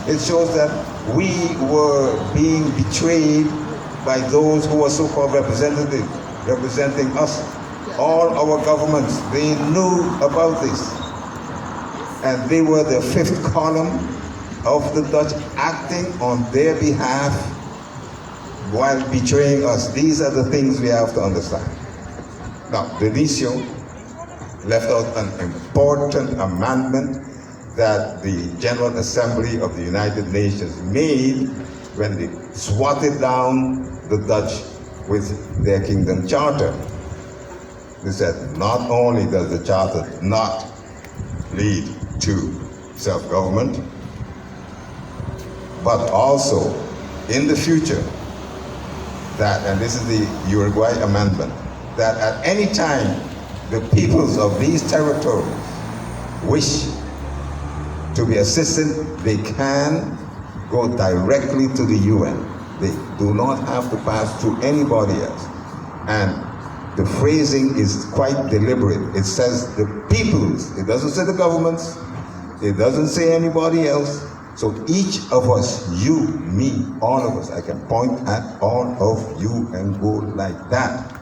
It shows that we were being betrayed by those who are so-called representative, representing us. All our governments, they knew about this. And they were the fifth column of the Dutch acting on their behalf while betraying us. These are the things we have to understand. Now, Delicio left out an important amendment that the General Assembly of the United Nations made when they swatted down the Dutch with their kingdom charter. They said not only does the charter not lead to self-government, but also in the future that, and this is the Uruguay Amendment, that at any time the peoples of these territories wish to be assisted, they can go directly to the UN. They do not have to pass through anybody else. And the phrasing is quite deliberate. It says the peoples. It doesn't say the governments. It doesn't say anybody else. So each of us, you, me, all of us, I can point at all of you and go like that.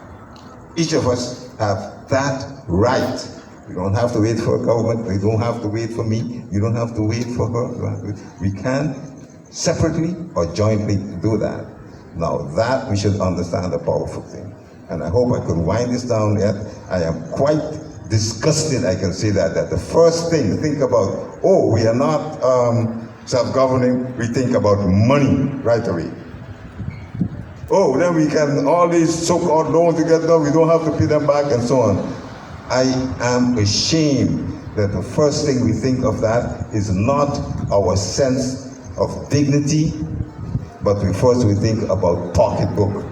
Each of us have that right. We don't have to wait for a government. We don't have to wait for me. You don't have to wait for her. We can separately or jointly do that. Now that we should understand a powerful thing. And I hope I could wind this down yet. I am quite disgusted, I can say that the first thing, think about, oh, we are not self-governing, we think about money right away. Oh, then we can, all these so-called loans together, we don't have to pay them back and so on. I am ashamed that the first thing we think of that is not our sense of dignity, but first we think about pocketbook.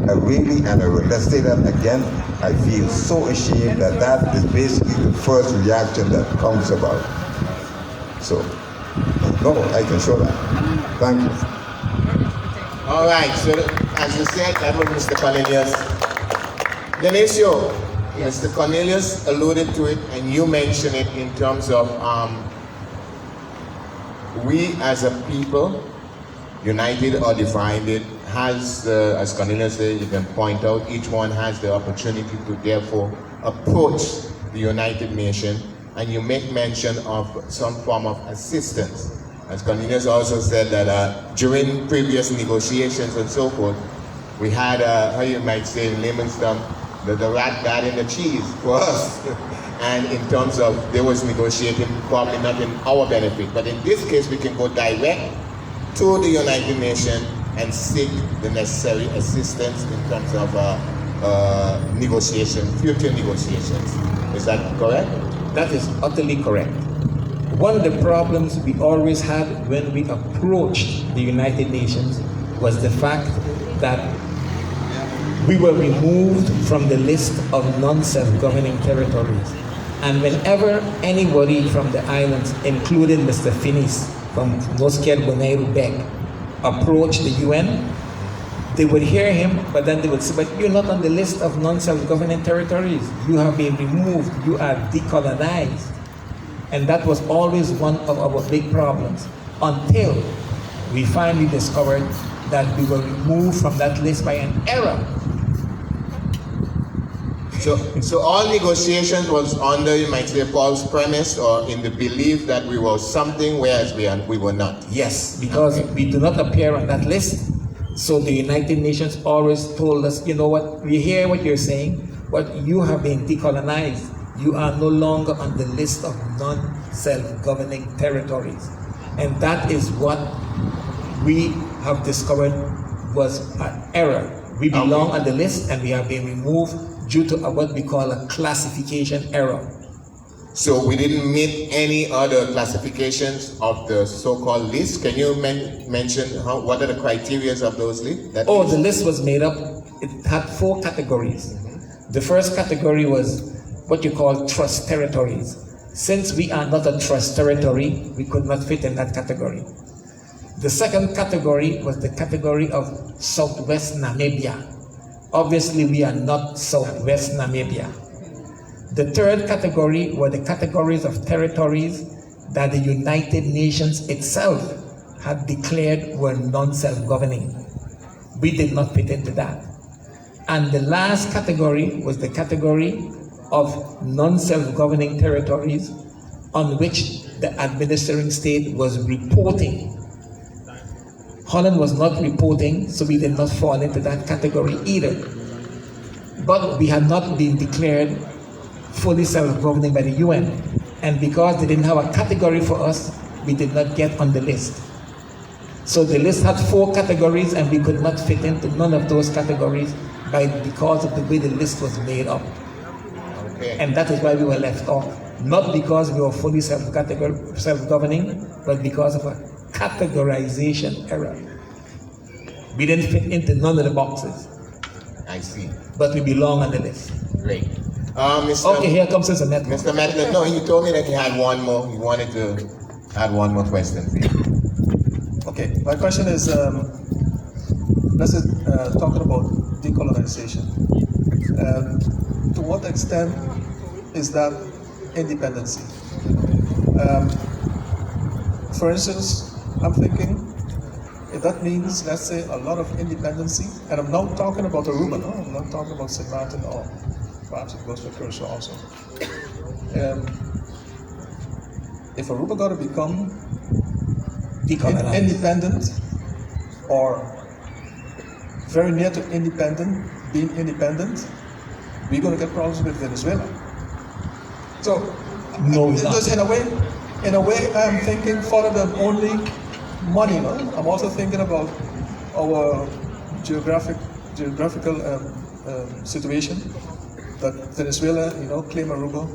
I really, and let's say that again, I feel so ashamed that that is basically the first reaction that comes about. So, no, I can show that. Thank you. All right, so as you said, that was Mr. Cornelius. Denisio, Mr. Cornelius alluded to it, and you mentioned it in terms of we as a people, united or divided, has, as Cornelius said, you can point out, each one has the opportunity to therefore approach the United Nations, and you make mention of some form of assistance. As Cornelius also said that during previous negotiations and so forth, we had, how you might say in layman's term, the rat guarding the cheese for us. And in terms of, they was negotiating probably not in our benefit, but in this case we can go direct to the United Nations and seek the necessary assistance in terms of negotiation, future negotiations. Is that correct? That is utterly correct. One of the problems we always had when we approached the United Nations was the fact that we were removed from the list of non-self-governing territories. And whenever anybody from the islands, including Mr. Finis from Nosquer Bonaire Beck, approached the UN, they would hear him, but then they would say, but you're not on the list of non-self-governing territories. You have been removed. You are decolonized. And that was always one of our big problems, until we finally discovered that we were removed from that list by an error. So all negotiations was under, you might say, false premise, or in the belief that we were something, whereas we were not. Yes, because we do not appear on that list. So the United Nations always told us, you know what, we hear what you're saying, but you have been decolonized. You are no longer on the list of non-self-governing territories. And that is what we have discovered was an error. We belong on the list and we have been removed due to what we call a classification error. So we didn't meet any other classifications of the so-called list. Can you mention what are the criteria of those lists? The list was made up, it had 4 categories. The first category was what you call trust territories. Since we are not a trust territory, we could not fit in that category. The second category was the category of Southwest Namibia. Obviously, we are not Southwest Namibia. The third category were the categories of territories that the United Nations itself had declared were non-self-governing. We did not fit into that. And the last category was the category of non-self-governing territories on which the administering state was reporting. Holland was not reporting, so we did not fall into that category either. but we had not been declared fully self-governing by the UN. And because they didn't have a category for us, we did not get on the list. So the list had 4 categories, and we could not fit into none of those categories because of the way the list was made up. Okay. And that is why we were left off. Not because we were fully self-governing, but because of a categorization error. We didn't fit into none of the boxes, I see. but we belong on the list. Great. Mr. Okay, here comes Mr. Network. Mr. Medlin, no, you told me that you had one more. You wanted to add one more question. Okay, my question is, let's talking about decolonization. To what extent is that independency? For instance, I'm thinking if that means, let's say, a lot of independency, and I'm not talking about Aruba, no, I'm not talking about St. Martin, or perhaps it goes for Curacao also. If Aruba got to become independent, or very near to being independent, we're going to get problems with Venezuela. So, No, we're not. because in a way, I'm thinking further than only money. No? I'm also thinking about our geographical situation. That Venezuela, claim Aruba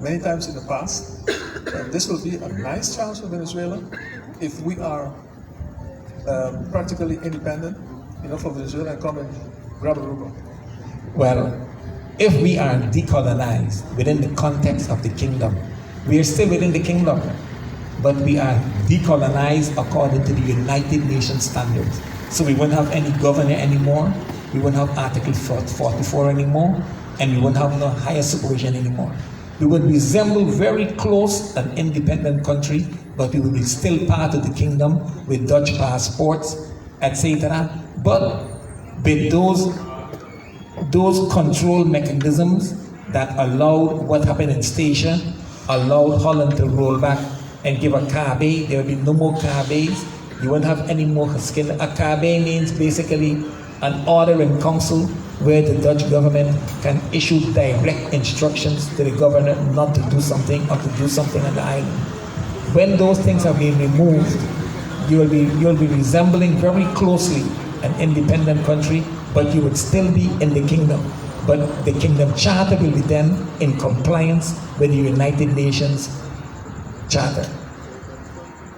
many times in the past. And this will be a nice chance for Venezuela if we are practically independent, for Venezuela and come and grab Aruba. Well, if we are decolonized within the context of the kingdom, we are still within the kingdom, but we are decolonized according to the United Nations standards. So we won't have any governor anymore, we won't have Article 44 anymore, and we won't have no higher supervision anymore. We would resemble very close an independent country, but we will be still part of the kingdom with Dutch passports, etc. But with those control mechanisms that allowed what happened in Statia, allowed Holland to roll back and give a Kabe. There will be no more Kabes. You won't have any more skin. A Kabe means basically an order in council where the Dutch government can issue direct instructions to the governor not to do something or to do something on the island. When those things have been removed, you'll be resembling very closely an independent country, but you would still be in the kingdom. But the kingdom charter will be then in compliance with the United Nations charter.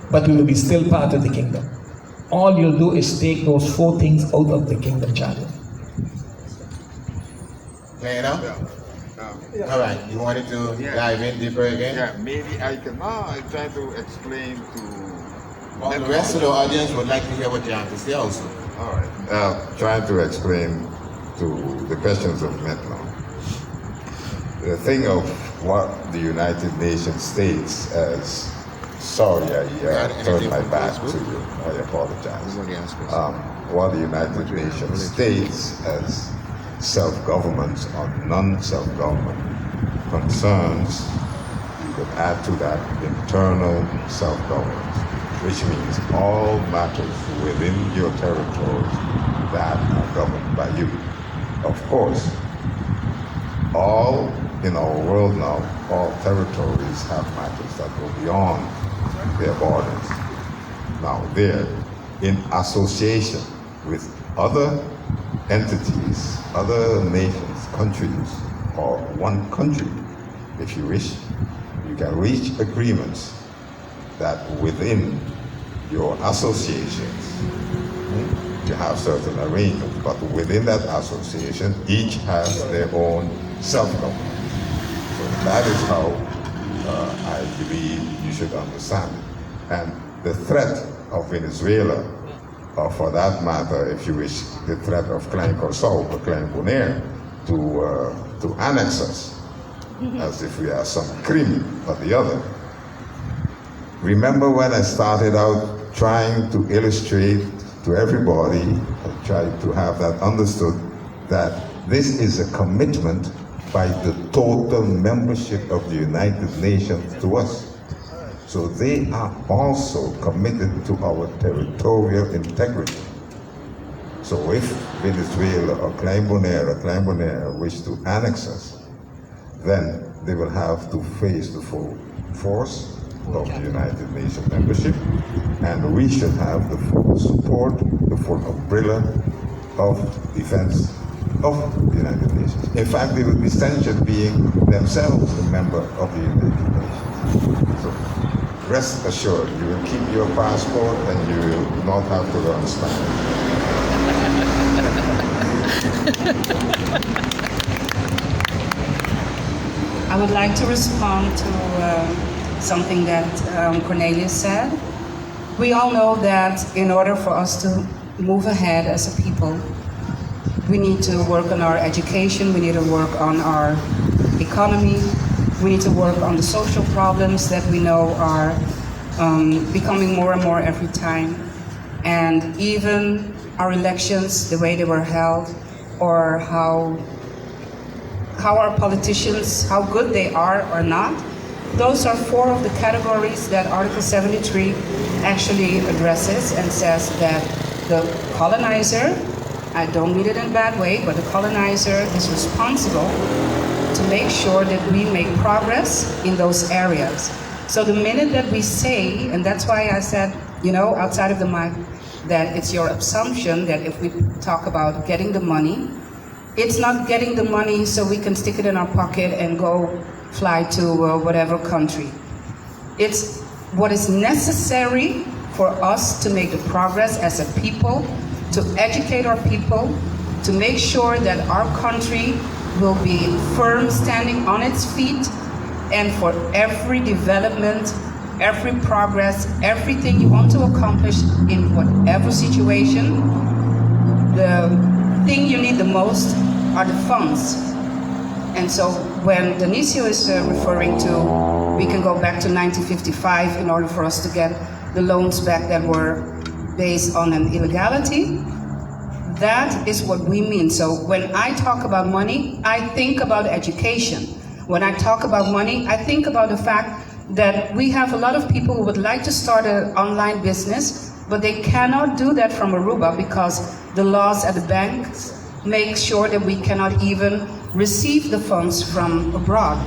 But we will be still part of the kingdom. All you'll do is take those 4 things out of the kingdom charter. Clear enough? All right, you wanted to dive in deeper again? Yeah, maybe I can. No, I try to explain to. Well, the rest of the audience would like to hear what you have to say also. All right. Trying to explain to the questions of Metno. The thing of what the United Nations states as. Sorry, I turned my back to you. I apologize. What the United Nations states as self-government or non-self-government concerns, you could add to that internal self-government, which means all matters within your territory that are governed by you. Of course, all in our world now, all territories have matters that go beyond their borders. Now they're in association with other entities, other nations, countries, or one country, if you wish. You can reach agreements that within your associations, you have certain arrangements, but within that association, each has their own self-government. So that is how I believe you should understand it. And the threat of Venezuela, or for that matter, if you wish, the threat of Klein Curaçao or Klein Bonaire to annex us, as if we are some cream or the other. Remember when I started out trying to illustrate to everybody, I tried to have that understood, that this is a commitment by the total membership of the United Nations to us. So they are also committed to our territorial integrity. So if Venezuela or Climbonera wish to annex us, then they will have to face the full force of the United Nations membership, and we should have the full support, the full umbrella of defense of the United Nations. In fact, they will be censured being themselves a member of the United Nations. So rest assured, you will keep your passport and you will not have to run Spanish. I would like to respond to something that Cornelius said. We all know that in order for us to move ahead as a people, we need to work on our education, we need to work on our economy, we need to work on the social problems that we know are becoming more and more every time. And even our elections, the way they were held, or how our politicians, how good they are or not, those are 4 of the categories that Article 73 actually addresses and says that the colonizer, I don't mean it in a bad way, but the colonizer is responsible to make sure that we make progress in those areas. So the minute that we say, and that's why I said, outside of the mic, that it's your assumption that if we talk about getting the money, it's not getting the money so we can stick it in our pocket and go fly to whatever country. It's what is necessary for us to make the progress as a people, to educate our people, to make sure that our country will be firm, standing on its feet, and for every development, every progress, everything you want to accomplish in whatever situation, the thing you need the most are the funds. And so when Dionisio is referring to, we can go back to 1955 in order for us to get the loans back that were based on an illegality, that is what we mean. So when I talk about money, I think about education. When I talk about money, I think about the fact that we have a lot of people who would like to start an online business, but they cannot do that from Aruba because the laws at the banks make sure that we cannot even receive the funds from abroad.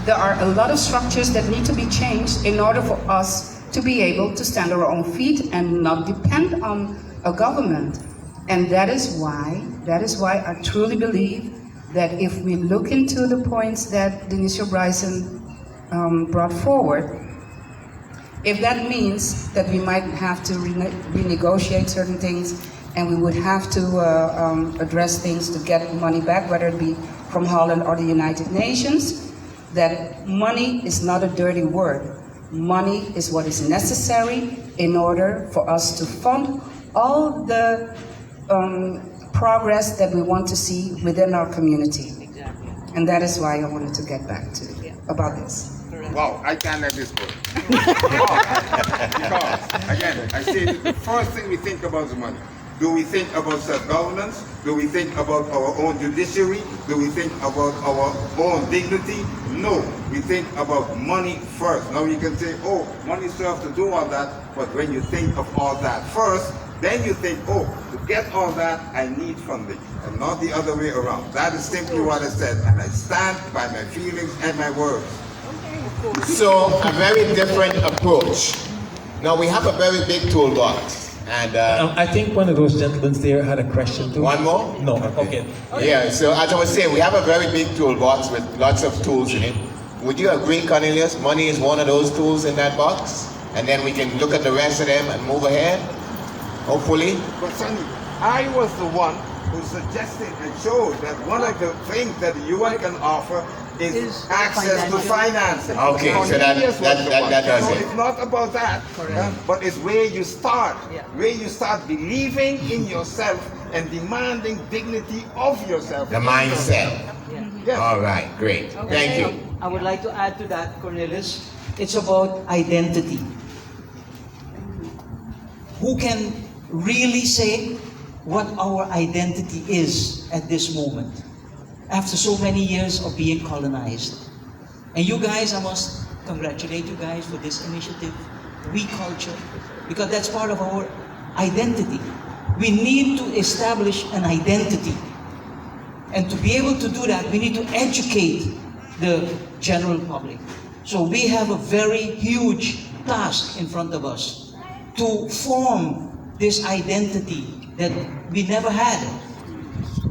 There are a lot of structures that need to be changed in order for us to be able to stand on our own feet and not depend on a government. And that is why I truly believe that if we look into the points that Dionisio Bryson brought forward, if that means that we might have to renegotiate certain things and we would have to address things to get money back, whether it be from Holland or the United Nations, that money is not a dirty word. Money is what is necessary in order for us to fund all the progress that we want to see within our community. Exactly. And that is why I wanted to get back to about this. Wow, I can't let this go. Because, again, I say the first thing we think about is money. Do we think about self-governance? Do we think about our own judiciary? Do we think about our own dignity? No, we think about money first. Now you can say, oh, money serves to do all that, but when you think of all that first, then you think, oh, to get all that, I need funding, and not the other way around. That is simply what I said, and I stand by my feelings and my words. So, a very different approach. Now, we have a very big toolbox. And I think one of those gentlemen there had a question too. one more? No, okay. Yeah, so as I was saying, we have a very big toolbox with lots of tools in it. Would you agree, Cornelius? Money is one of those tools in that box? And then we can look at the rest of them and move ahead, hopefully. But Sonny, I was the one who suggested and showed that one of the things that the UN can offer is access to financing. Okay, so that does So it. it's not about that, but it's where you start, where you start believing in yourself and demanding dignity of yourself. The mindset. Yes. All right, great. Thank you. I would like to add to that, Cornelius. It's about identity. Who can really say what our identity is at this moment, after so many years of being colonized? And you guys, I must congratulate you guys for this initiative, We Culture, because that's part of our identity. we need to establish an identity. And to be able to do that, we need to educate the general public. So we have a very huge task in front of us to form this identity that we never had.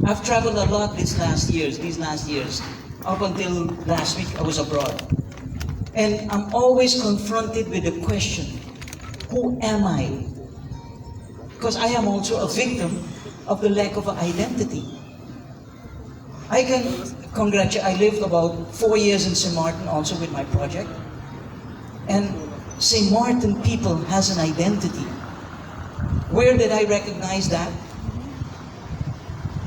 I've traveled a lot these last years. Up until last week, I was abroad. And I'm always confronted with the question, who am I? Because I am also a victim of the lack of an identity. I can congratulate, I lived about 4 years in St. Martin also with my project. And St. Martin people has an identity. Where did I recognize that?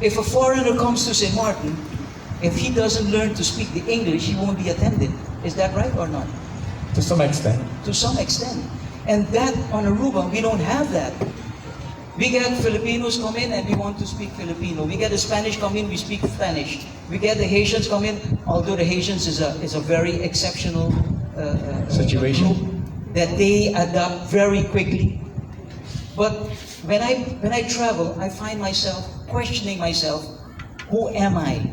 If a foreigner comes to St. Martin, if he doesn't learn to speak the English, he won't be attended. Is that right or not? To some extent. To some extent. And that on Aruba, we don't have that. We get Filipinos come in and we want to speak Filipino. We get the Spanish come in, we speak Spanish. We get the Haitians come in, although the Haitians is a very exceptional situation group that they adapt very quickly. But when I travel, I find myself questioning myself, who am I?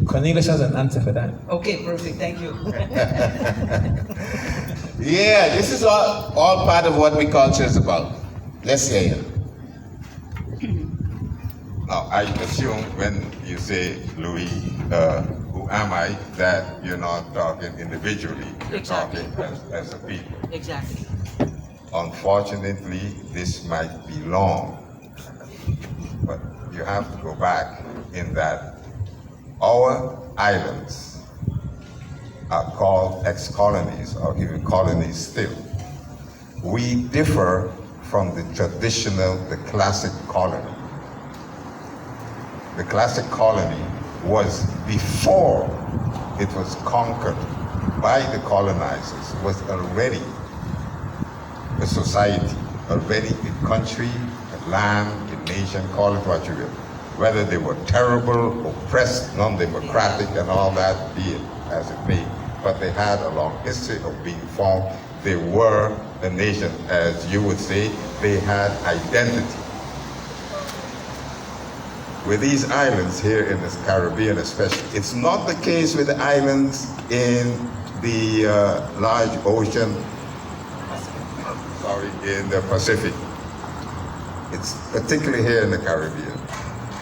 Cornelius has an answer for that. Okay, perfect, thank you. Yeah, this is all part of what we culture is about. Let's hear you. Now, I assume when you say, Louis, who am I, that you're not talking individually, you're Exactly. talking as a people. Exactly. Unfortunately, this might be long, but you have to go back in that our islands are called ex-colonies or even colonies still. We differ from the traditional, the classic colony. The classic colony was before it was conquered by the colonizers, was already a society, already a country, a land, a nation, call it what you will. Whether they were terrible, oppressed, non-democratic, and all that, be it as it may. But they had a long history of being formed. They were a nation, as you would say, they had identity. With these islands here in the Caribbean especially, it's not the case with the islands in the large ocean, in the Pacific. It's particularly here in the Caribbean.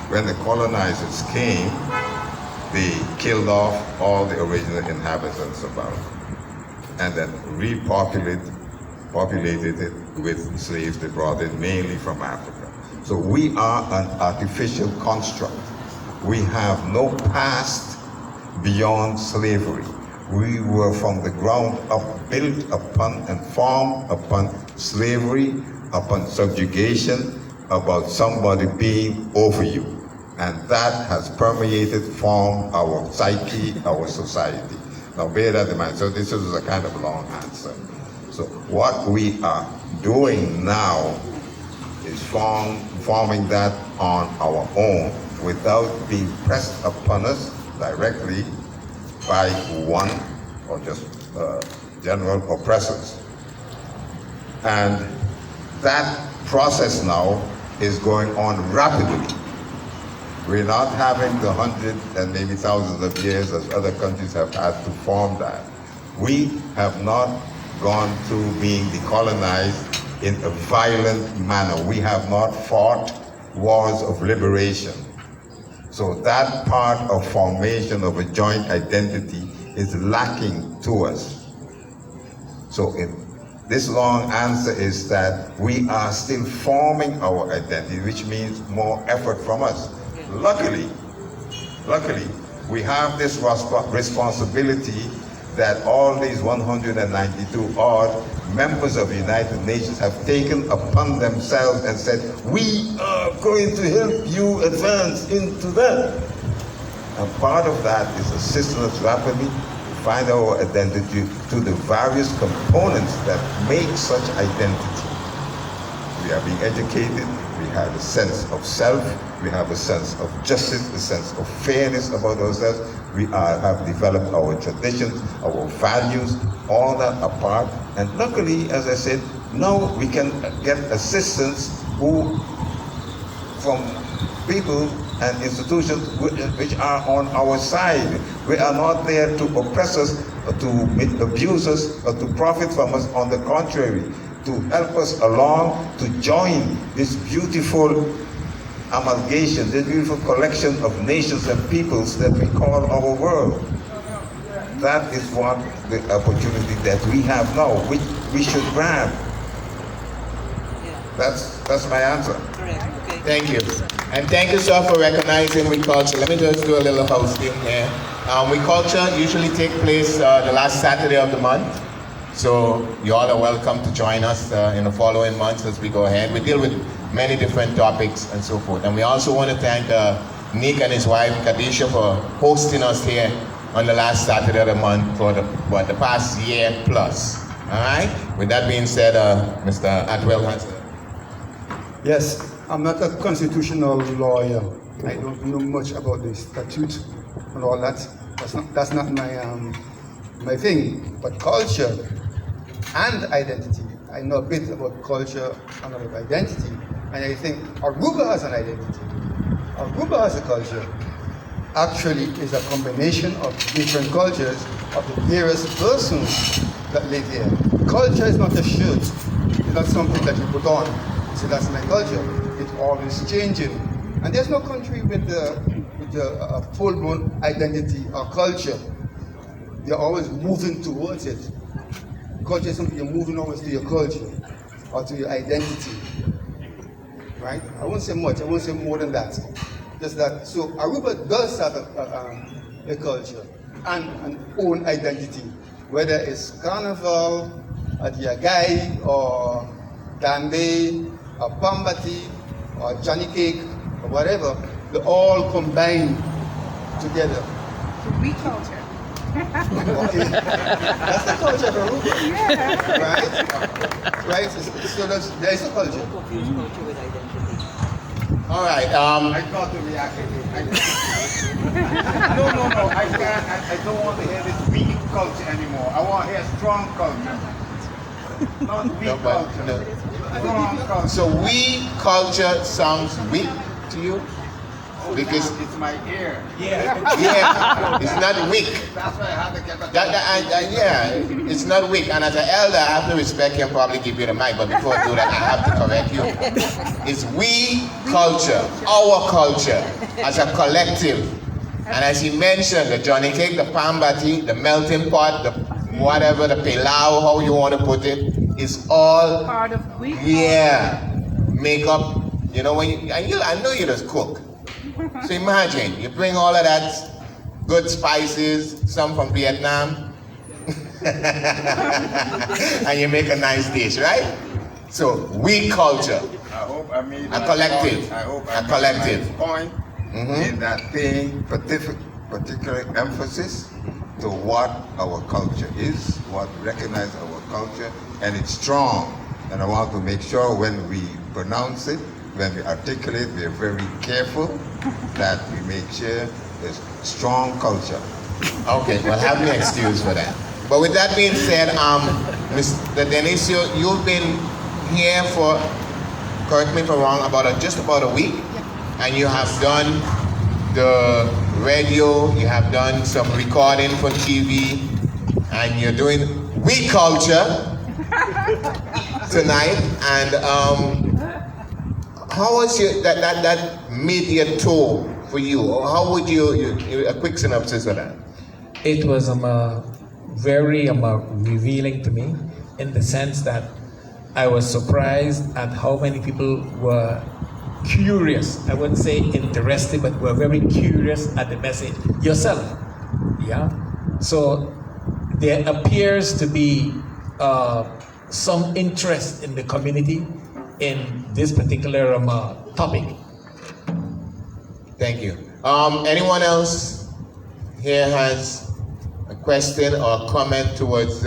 When the colonizers came, they killed off all the original inhabitants about it, and then populated it with slaves they brought in mainly from Africa. So we are an artificial construct. We have no past beyond slavery. We were from the ground up built upon and formed upon slavery, upon subjugation, about somebody being over you. And that has permeated, formed our psyche, our society. Now bear that in mind. So this is a kind of long answer. So what we are doing now is forming that on our own without being pressed upon us directly by one or just general oppressors. And that process now is going on rapidly. We're not having the hundreds and maybe thousands of years as other countries have had to form that. We have not gone through being decolonized in a violent manner. We have not fought wars of liberation. So that part of formation of a joint identity is lacking to us. So this long answer is that we are still forming our identity, which means more effort from us. Luckily, we have this responsibility that all these 192 odd members of the United Nations have taken upon themselves and said, we are going to help you advance into that. And part of that is assisting us rapidly to find our identity to the various components that make such identity. We are being educated, we have a sense of self, we have a sense of justice, a sense of fairness about ourselves. We have developed our traditions, our values, all that apart. And luckily, as I said, now we can get assistance who from people and institutions which are on our side. We are not there to oppress us, or to abuse us, or to profit from us. On the contrary, to help us along, to join this beautiful amalgamation, this beautiful collection of nations and peoples that we call our world. That is what the opportunity that we have now, which we should grab. That's my answer. Correct. Okay. Thank you. And thank you, sir, for recognizing We Culture. Let me just do a little hosting here. We Culture usually take place the last Saturday of the month. So you all are welcome to join us in the following months as we go ahead. We deal with many different topics and so forth. And we also want to thank Nick and his wife, Kadisha, for hosting us here on the last Saturday of the month for the past year plus. All right? With that being said, Mr. Atwell has Yes, I'm not a constitutional lawyer. I don't know much about the statute and all that. That's not my thing. But culture and identity. I know a bit about culture and about identity. And I think Aruba has an identity. Aruba has a culture. Actually, is a combination of different cultures of the various persons that live here. Culture is not a shirt. It's not something that you put on. So that's my culture. It's always changing. And there's no country with a full-blown identity or culture. They're always moving towards it. Culture is something you're moving always to your culture or to your identity. Right? I won't say much. I won't say more than that. Just that. So Aruba does have a culture and an own identity, whether it's Carnival, or Diagai, or Dande, or Pambati, or Johnny Cake, or whatever. They all combine together. We culture. Okay, that's the culture of Aruba. Yeah. Right? Right? So there is a culture. Confuse culture with identity. all right. I thought to react. No. I can't. I don't want to hear this weak culture anymore. I want to hear strong culture. Not weak culture. no. Strong culture. So we culture sounds weak to you? Because it's my ear. yeah, it's not weak. That's why I had to get that. Yeah, it's not weak. And as an elder, I have to respect you and probably give you the mic. But before I do that, I have to correct you. It's we culture, our culture, as a collective. And as he mentioned, the Johnny Cake, the Pambati, the melting pot, the whatever, the pilau, how you want to put it, is all Part of we culture. yeah, make up. You know when you, I know you just cook. So imagine, you bring all of that good spices, some from Vietnam, and you make a nice dish, right? So, we culture, I hope I made a collective, I hope a collective. point In that paying particular emphasis to what our culture is, what recognize our culture, and it's strong. And I want to make sure when we pronounce it, when we articulate, we are very careful that we make sure there's strong culture. Okay, well, have me excused for that. But with that being said, Mr. Denisio, you've been here for, correct me if I'm wrong, just about a week, and you have done the radio, you have done some recording for TV, and you're doing We Culture tonight. And how was that media tour for you? Or how would you a quick synopsis of that? It was very revealing to me in the sense that I was surprised at how many people were curious. I wouldn't say interested, but were very curious at the message. Yourself, yeah? So there appears to be some interest in the community in this particular topic. Thank you. Anyone else here has a question or comment towards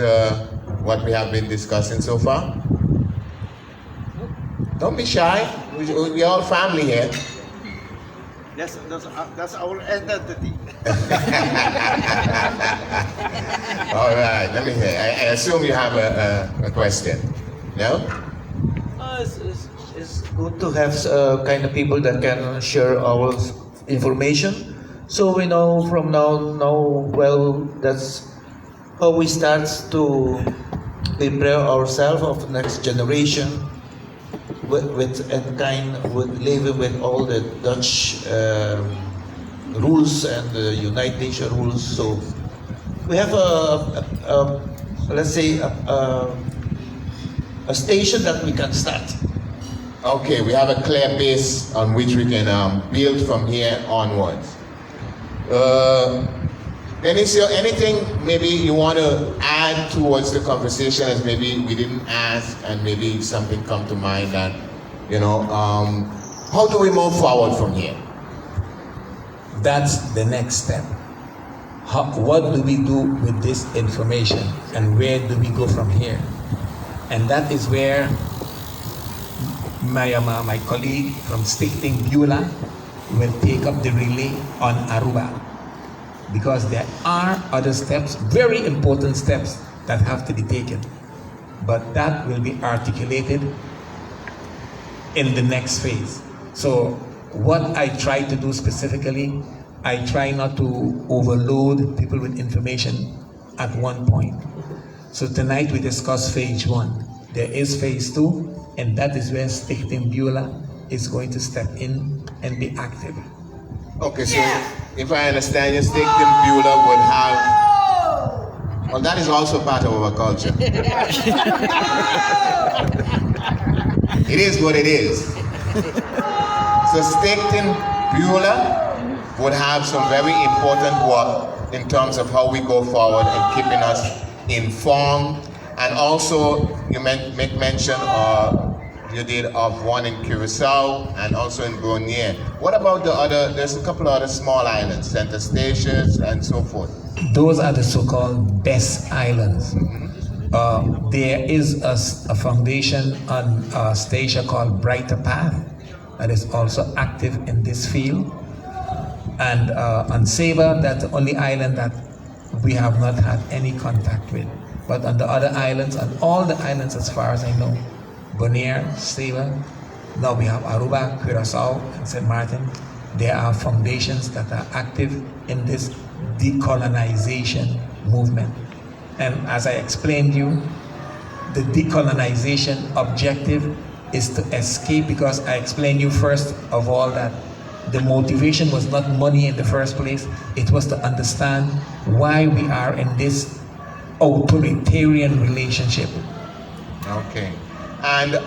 what we have been discussing so far? Don't be shy. We're all family here. That's our identity. All right, let me hear. I assume you have a question. No? It's it's good to have kind of people that can share our information. So we know from now well, that's how we start to prepare ourselves of the next generation with living with all the Dutch rules and the United Nations rules. So we have let's say a station that we can start. Okay, we have a clear base on which we can build from here onwards. Dennis, anything maybe you want to add towards the conversation as maybe we didn't ask and maybe something come to mind that, how do we move forward from here? That's the next step. What do we do with this information and where do we go from here? And that is where my colleague from Stichting Beulah will take up the relay on Aruba. Because there are other steps, very important steps that have to be taken. But that will be articulated in the next phase. So what I try to do specifically, I try not to overload people with information at one point. So tonight we discuss phase 1. There is phase 2, and that is where Stichting Beulah is going to step in and be active. Okay, so if I understand you, Stichting Beulah would have, well, that is also part of our culture. It is what it is. So Stichting Beulah would have some very important work in terms of how we go forward and keeping us informed. And also, you make mention you did of one in Curacao and also in Brunei. What about the other? There's a couple of other small islands, center stations and so forth. Those are the so-called best islands. There is a foundation on Statia called Brighter Path that is also active in this field. And on Saba, that's the only island that we have not had any contact with. But on the other islands, on all the islands as far as I know, Bonaire, Saba, now we have Aruba, Curacao, and St. Martin. There are foundations that are active in this decolonization movement. And as I explained to you, the decolonization objective is to escape, because I explained to you first of all that the motivation was not money in the first place. It was to understand why we are in this authoritarian relationship. Okay. And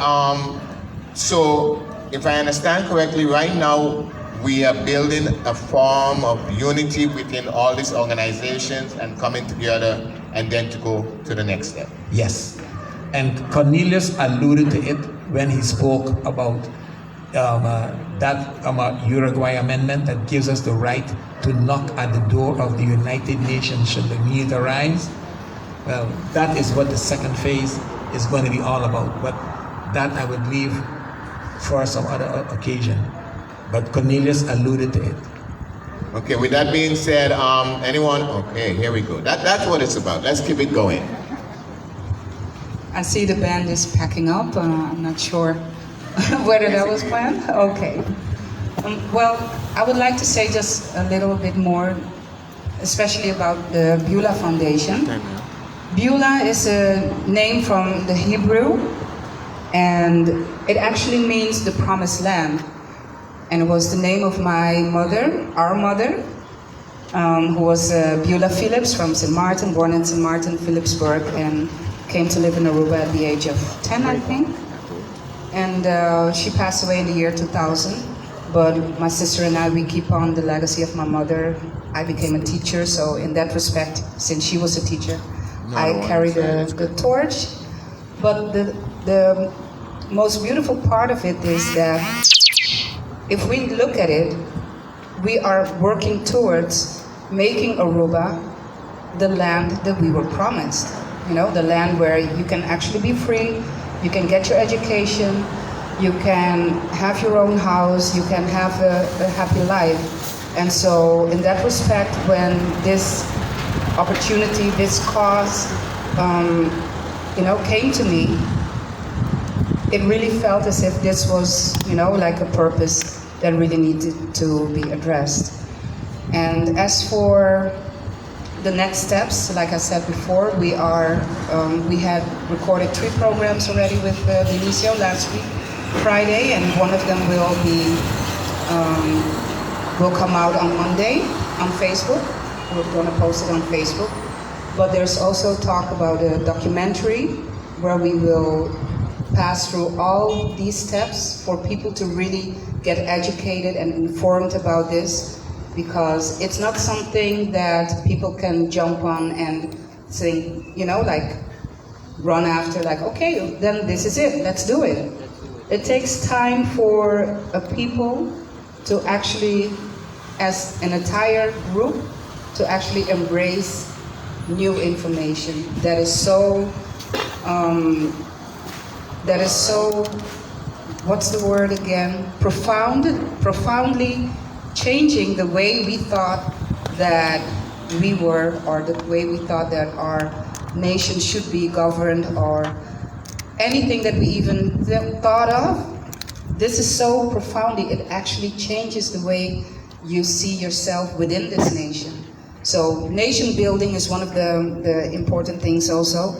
so, if I understand correctly, right now we are building a form of unity within all these organizations and coming together and then to go to the next step. Yes. And Cornelius alluded to it when he spoke about that Uruguay amendment that gives us the right to knock at the door of the United Nations should the need arise. Well, that is what the second phase is going to be all about. But that I would leave for some other occasion. But Cornelius alluded to it. Okay, with that being said, anyone? Okay, here we go. That's what it's about. Let's keep it going. I see the band is packing up. I'm not sure whether that was planned. Okay. Well, I would like to say just a little bit more, especially about the Beulah Foundation. Beulah is a name from the Hebrew, and it actually means the promised land. And it was the name of my mother, our mother, who was Beulah Phillips from St. Martin, born in St. Martin, Phillipsburg, and came to live in Aruba at the age of 10, I think. And she passed away in the year 2000. But my sister and I, we keep on the legacy of my mother. I became a teacher, so in that respect, since she was a teacher, I carry the torch. But the most beautiful part of it is that if we look at it, we are working towards making Aruba the land that we were promised. You know, the land where you can actually be free, you can get your education, you can have your own house, you can have a happy life. And so in that respect, when this opportunity, this cause, came to me, it really felt as if this was, like a purpose that really needed to be addressed. And as for the next steps, like I said before, we had recorded 3 programs already with Vinicio last week, Friday, and one of them will come out on Monday on Facebook. We're going to post it on Facebook. But there's also talk about a documentary where we will pass through all these steps for people to really get educated and informed about this, because it's not something that people can jump on and think, like run after, like, okay, then this is it, let's do it. It takes time for a people to actually, as an entire group, to actually embrace new information that is so, what's the word again? Profoundly changing the way we thought that we were, or the way we thought that our nation should be governed, or anything that we even thought of. This is so profoundly, it actually changes the way you see yourself within this nation. So nation building is one of the important things also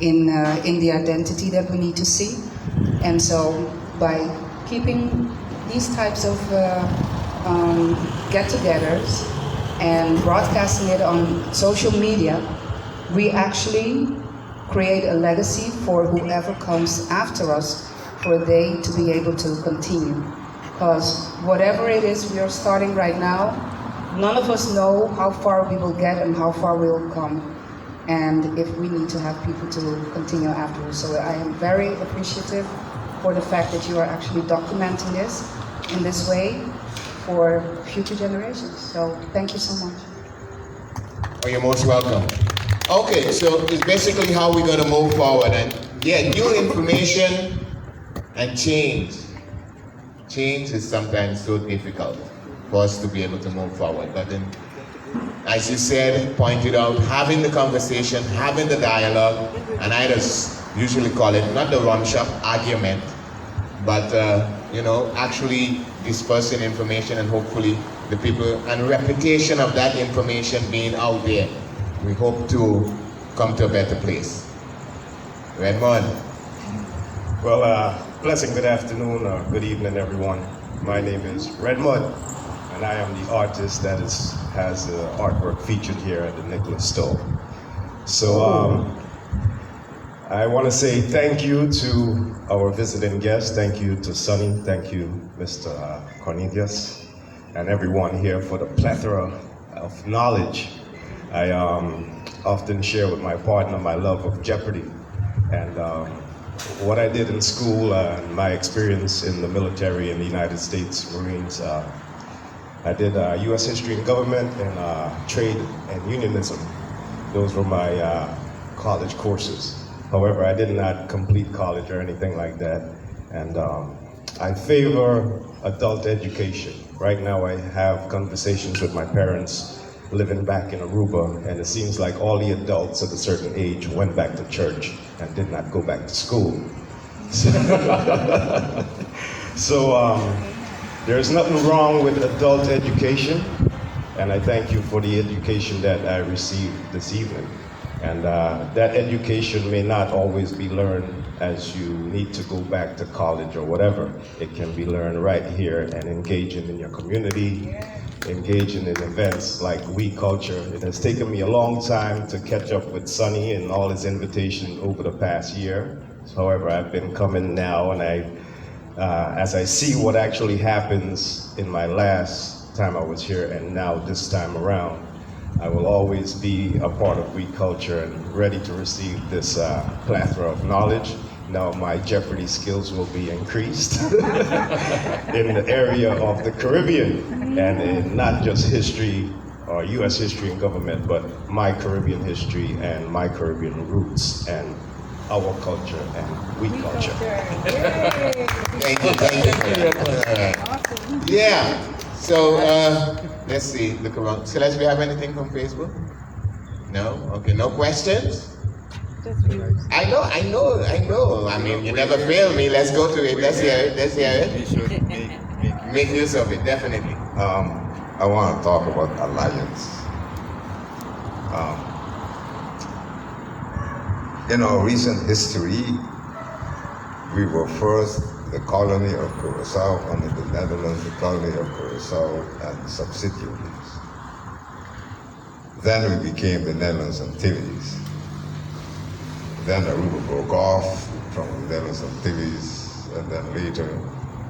in the identity that we need to see. And so by keeping these types of get-togethers and broadcasting it on social media, we actually create a legacy for whoever comes after us, for they to be able to continue. Because whatever it is we are starting right now, none of us know how far we will get and how far we will come, and if we need to have people to continue afterwards. So I am very appreciative for the fact that you are actually documenting this in this way for future generations. So thank you so much. Oh, you're most welcome. Okay, so it's basically how we're going to move forward. And yeah, new information and change. Change is sometimes so difficult for us to be able to move forward. But then, as you said, pointed out, having the conversation, having the dialogue, and I just usually call it not the rum shop argument, but actually dispersing information, and hopefully the people, and replication of that information being out there, we hope to come to a better place. Redmond. Well, blessing, good afternoon, good evening, everyone. My name is Redmond, and I am the artist that has the artwork featured here at the Nicholas Store. So I want to say thank you to our visiting guests. Thank you to Sonny. Thank you, Mr. Cornelius, and everyone here for the plethora of knowledge. I often share with my partner my love of Jeopardy, and what I did in school and my experience in the military in the United States Marines. I did U.S. history and government and trade and unionism. Those were my college courses. However, I did not complete college or anything like that. And I favor adult education. Right now I have conversations with my parents living back in Aruba, and it seems like all the adults at a certain age went back to church and did not go back to school. So there's nothing wrong with adult education, and I thank you for the education that I received this evening. And that education may not always be learned as you need to go back to college or whatever. It can be learned right here and engaging in your community, engaging in events like We Culture. It has taken me a long time to catch up with Sonny and all his invitations over the past year. However, I've been coming now, and as I see what actually happens in my last time I was here and now this time around, I will always be a part of We Culture and ready to receive this plethora of knowledge. Now my Jeopardy skills will be increased in the area of the Caribbean, and in not just history or U.S. history and government, but my Caribbean history and my Caribbean roots and our culture and We Culture. Thank you. Yeah. So let's see. Look around. Celeste, we have anything from Facebook? No. Okay. No questions. I know. I mean, you never fail me. Let's go to it. Let's hear it. We should Make use of it, definitely. I want to talk about alliance. In our recent history, we were first the colony of Curacao under the Netherlands, the colony of Curacao and subsidiaries. Then we became the Netherlands Antilles. Then Aruba broke off from the Netherlands Antilles, and then later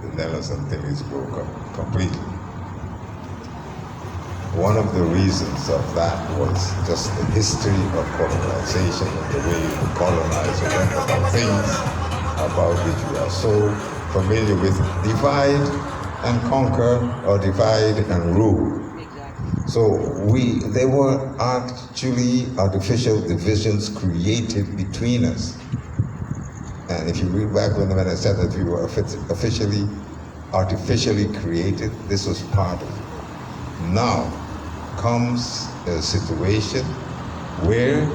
the Netherlands Antilles broke up completely. One of the reasons of that was just the history of colonization and the way the colonizer went about things about which we are so familiar with. Divide and conquer, or divide and rule. So there were actually artificial divisions created between us. And if you read back when I said that we were artificially created, this was part of it. Now comes a situation where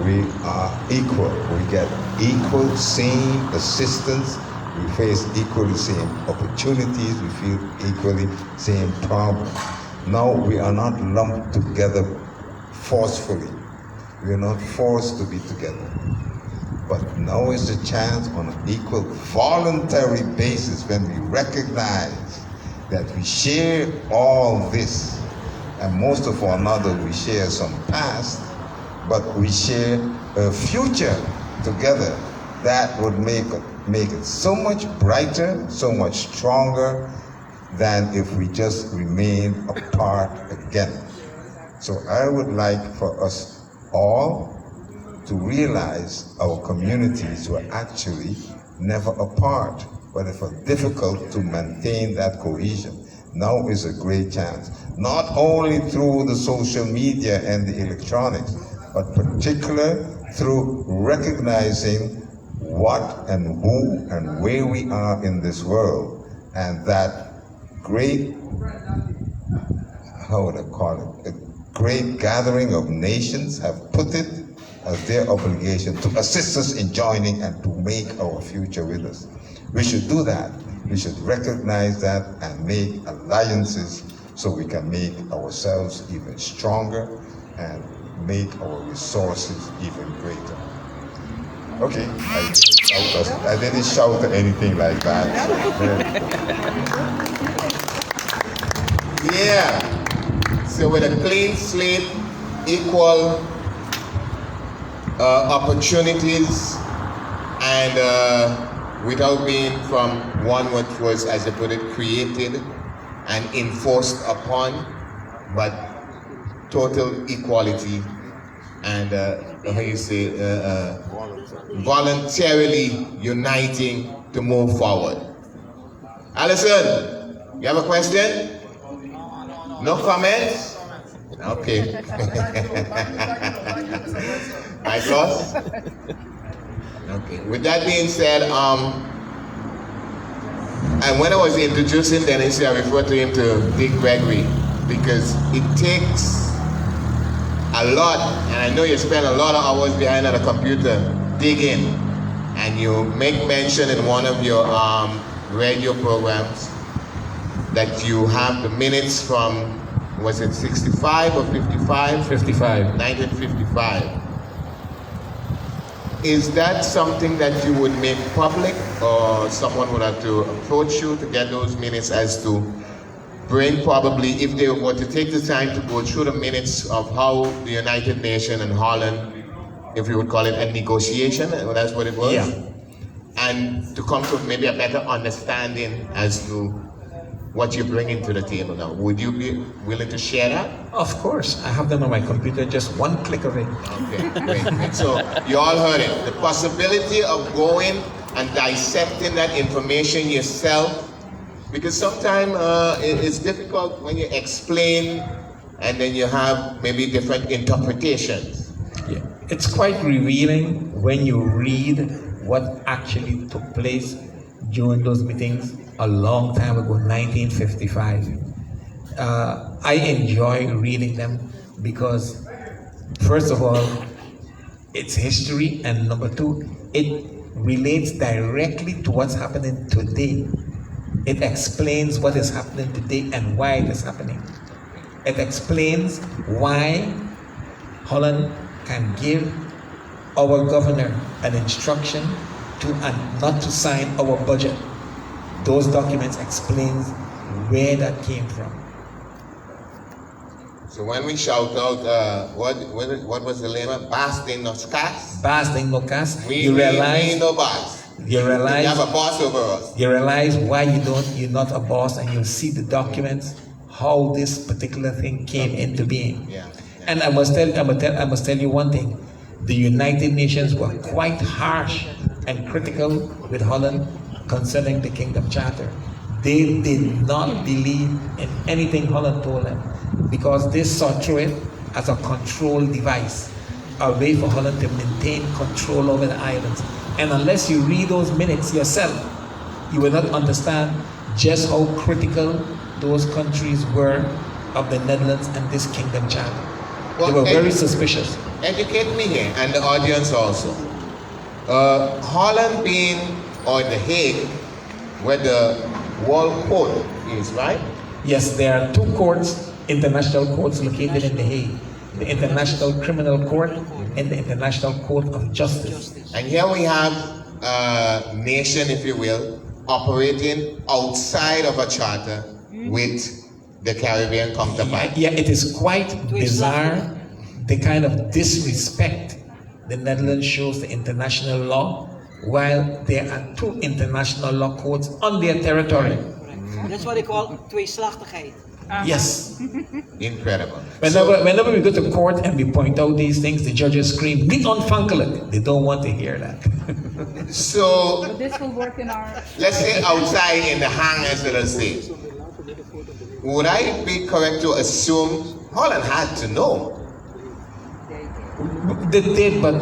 we are equal. We get equal, same assistance. We face equally same opportunities. We feel equally same problems. Now we are not lumped together forcefully. We are not forced to be together. But now is the chance on an equal voluntary basis when we recognize that we share all this, and most of all another we share some past, but we share a future together that would make it so much brighter, so much stronger than if we just remain apart again. So I would like for us all to realize our communities were actually never apart, but it was difficult to maintain that cohesion. Now is a great chance, not only through the social media and the electronics, but particularly through recognizing what and who and where we are in this world, and that great, how would I call it, a great gathering of nations have put it as their obligation to assist us in joining and to make our future with us. We should do that. We should recognize that and make alliances so we can make ourselves even stronger and make our resources even greater. Okay, I didn't shout or anything like that. Yeah. So with a clean slate, equal opportunities, and without being from one which was, as I put it, created and enforced upon, but total equality and how you say, voluntarily uniting to move forward. Alison, you have a question? No comments? Okay. My boss? Okay. With that being said, and when I was introducing Dennis, I referred to him to Dick Gregory, because it takes a lot, and I know you spend a lot of hours behind a computer digging, and you make mention in one of your radio programs that you have the minutes from, was it 65 or 55? 55. 1955. Is that something that you would make public, or someone would have to approach you to get those minutes, as to bring, probably, if they were to take the time to go through the minutes of how the United Nations and Holland, if you would call it a negotiation, that's what it was? Yeah. And to come to maybe a better understanding as to what you're bringing to the table now. Would you be willing to share that? Of course, I have them on my computer, just one click away. Okay, great. So you all heard it. The possibility of going and dissecting that information yourself, because sometimes it's difficult when you explain and then you have maybe different interpretations. Yeah. It's quite revealing when you read what actually took place during those meetings a long time ago, 1955. I enjoy reading them because, first of all, its history, and number two, it relates directly to what's happening today. It explains what is happening today and why it is happening. It explains why Holland can give our governor an instruction to not to sign our budget. Those documents explain where that came from. So when we shout out, what was the label? Bas de Noscas? Bas de Noscas. We no boss. You realize you have a boss over us. You realize why you're not a boss, and you see the documents, how this particular thing came into being. Yeah. And I must tell you one thing: the United Nations were quite harsh and critical with Holland concerning the Kingdom Charter. They did not believe in anything Holland told them because they saw through it as a control device, a way for Holland to maintain control over the islands. And unless you read those minutes yourself, you will not understand just how critical those countries were of the Netherlands and this Kingdom Charter. Well, they were very suspicious. Educate me here, and the audience also. Holland being on The Hague, where the World Court is, right? Yes, there are two courts, international courts located in The Hague. The International Criminal Court and the International Court of Justice. And here we have a nation, if you will, operating outside of a charter with the Caribbean counterpart. Yeah, it is quite bizarre the kind of disrespect the Netherlands shows to international law, while there are two international law courts on their territory. That's what they call tweeslachtigheid. Yes. Incredible. Whenever we go to court and we point out these things, the judges scream, "Niet ontvankelijk." They don't want to hear that. So, But this will work in our... let's say outside in the hangars, let us say, would I be correct to assume Holland had to know? They did, but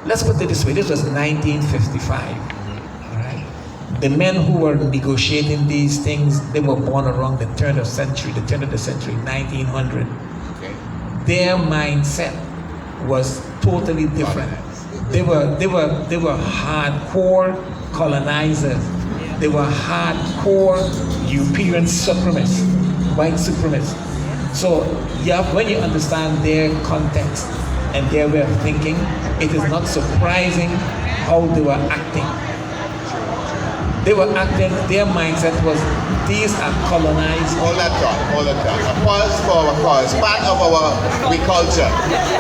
let's put it this way, this was 1955. The men who were negotiating these things, they were born around the turn of the century, 1900. Okay. Their mindset was totally different. They were hardcore colonizers. They were hardcore European supremacists, white supremacists. So when you understand their context and their way of thinking, it is not surprising how they were acting. They were acting, their mindset was, these are colonized. Hold that thought. A pause for our cause. Part of our culture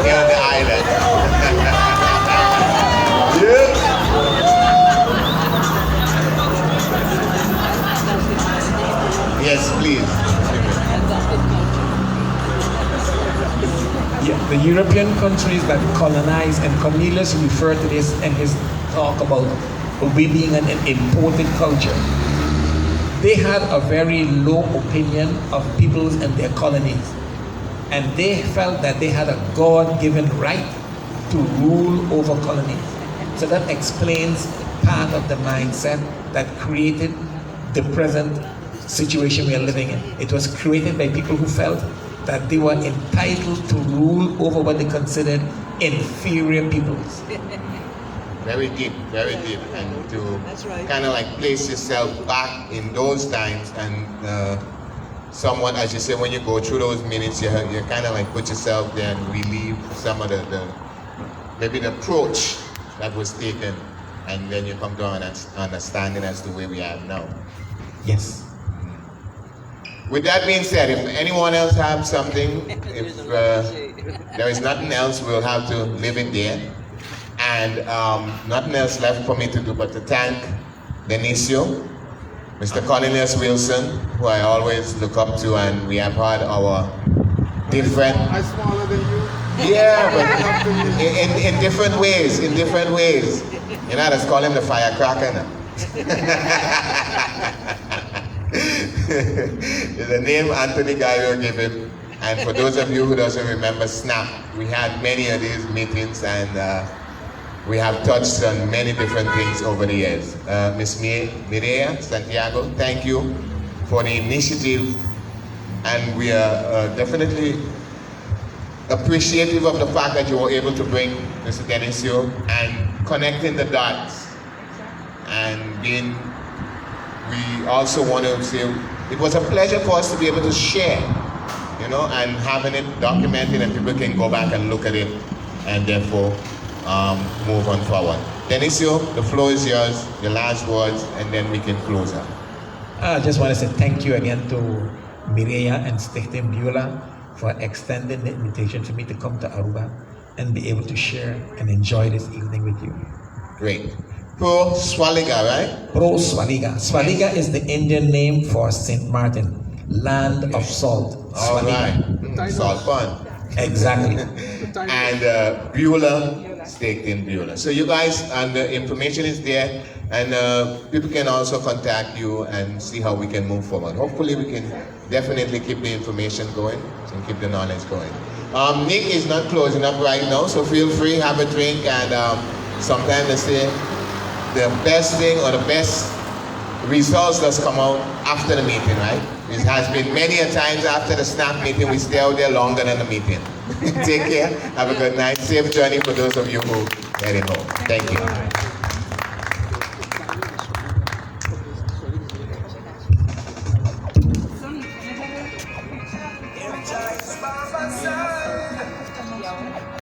here on the island. Yeah. Yes, please. Yeah, the European countries that colonized, and Cornelius referred to this in his talk about we being an imported culture. They had a very low opinion of peoples and their colonies. And they felt that they had a God-given right to rule over colonies. So that explains part of the mindset that created the present situation we are living in. It was created by people who felt that they were entitled to rule over what they considered inferior peoples. Very deep, and to kind of like place yourself back in those times and somewhat, as you say, when you go through those minutes, you kind of like put yourself there and relieve some of maybe the approach that was taken, and then you come to an understanding as to where we are now. Yes. With that being said, if anyone else have something, if there is nothing else, we'll have to leave it there. And nothing else left for me to do but to thank Benicio, Mr. Cornelius Wilson, who I always look up to, and we have had our different... I'm smaller than you? Yeah, but in different ways, You know, let's call him the firecracker now. The name Anthony Gaio gave him. And for those of you who doesn't remember SNAP, we had many of these meetings, and we have touched on many different things over the years. Ms. Mireya Santiago, thank you for the initiative, and we are definitely appreciative of the fact that you were able to bring Mr. Denisio and connecting the dots. And being, we also want to say it was a pleasure for us to be able to share, you know, and having it documented and people can go back and look at it and therefore move on forward. Denisio, the floor is yours, your last words, and then we can close out. I just want to say thank you again to Mireya and Stichting Beulah for extending the invitation for me to come to Aruba and be able to share and enjoy this evening with you. Great. Pro Swaliga, right? Pro Swaliga. Swaliga is the Indian name for St. Martin, land of salt. All Swaliga. right. Salt fun. Exactly. And Beulah, staked in Beulah. So you guys, and the information is there, and people can also contact you and see how we can move forward. Hopefully we can definitely keep the information going and keep the knowledge going. Nick is not closing up right now, so feel free, have a drink, and sometime let's say the best thing or the best results that's come out after the meeting, right? It has been many a times after the snap meeting, we stay out there longer than the meeting. Take care, have a good night, safe journey for those of you who heading home. Thank you.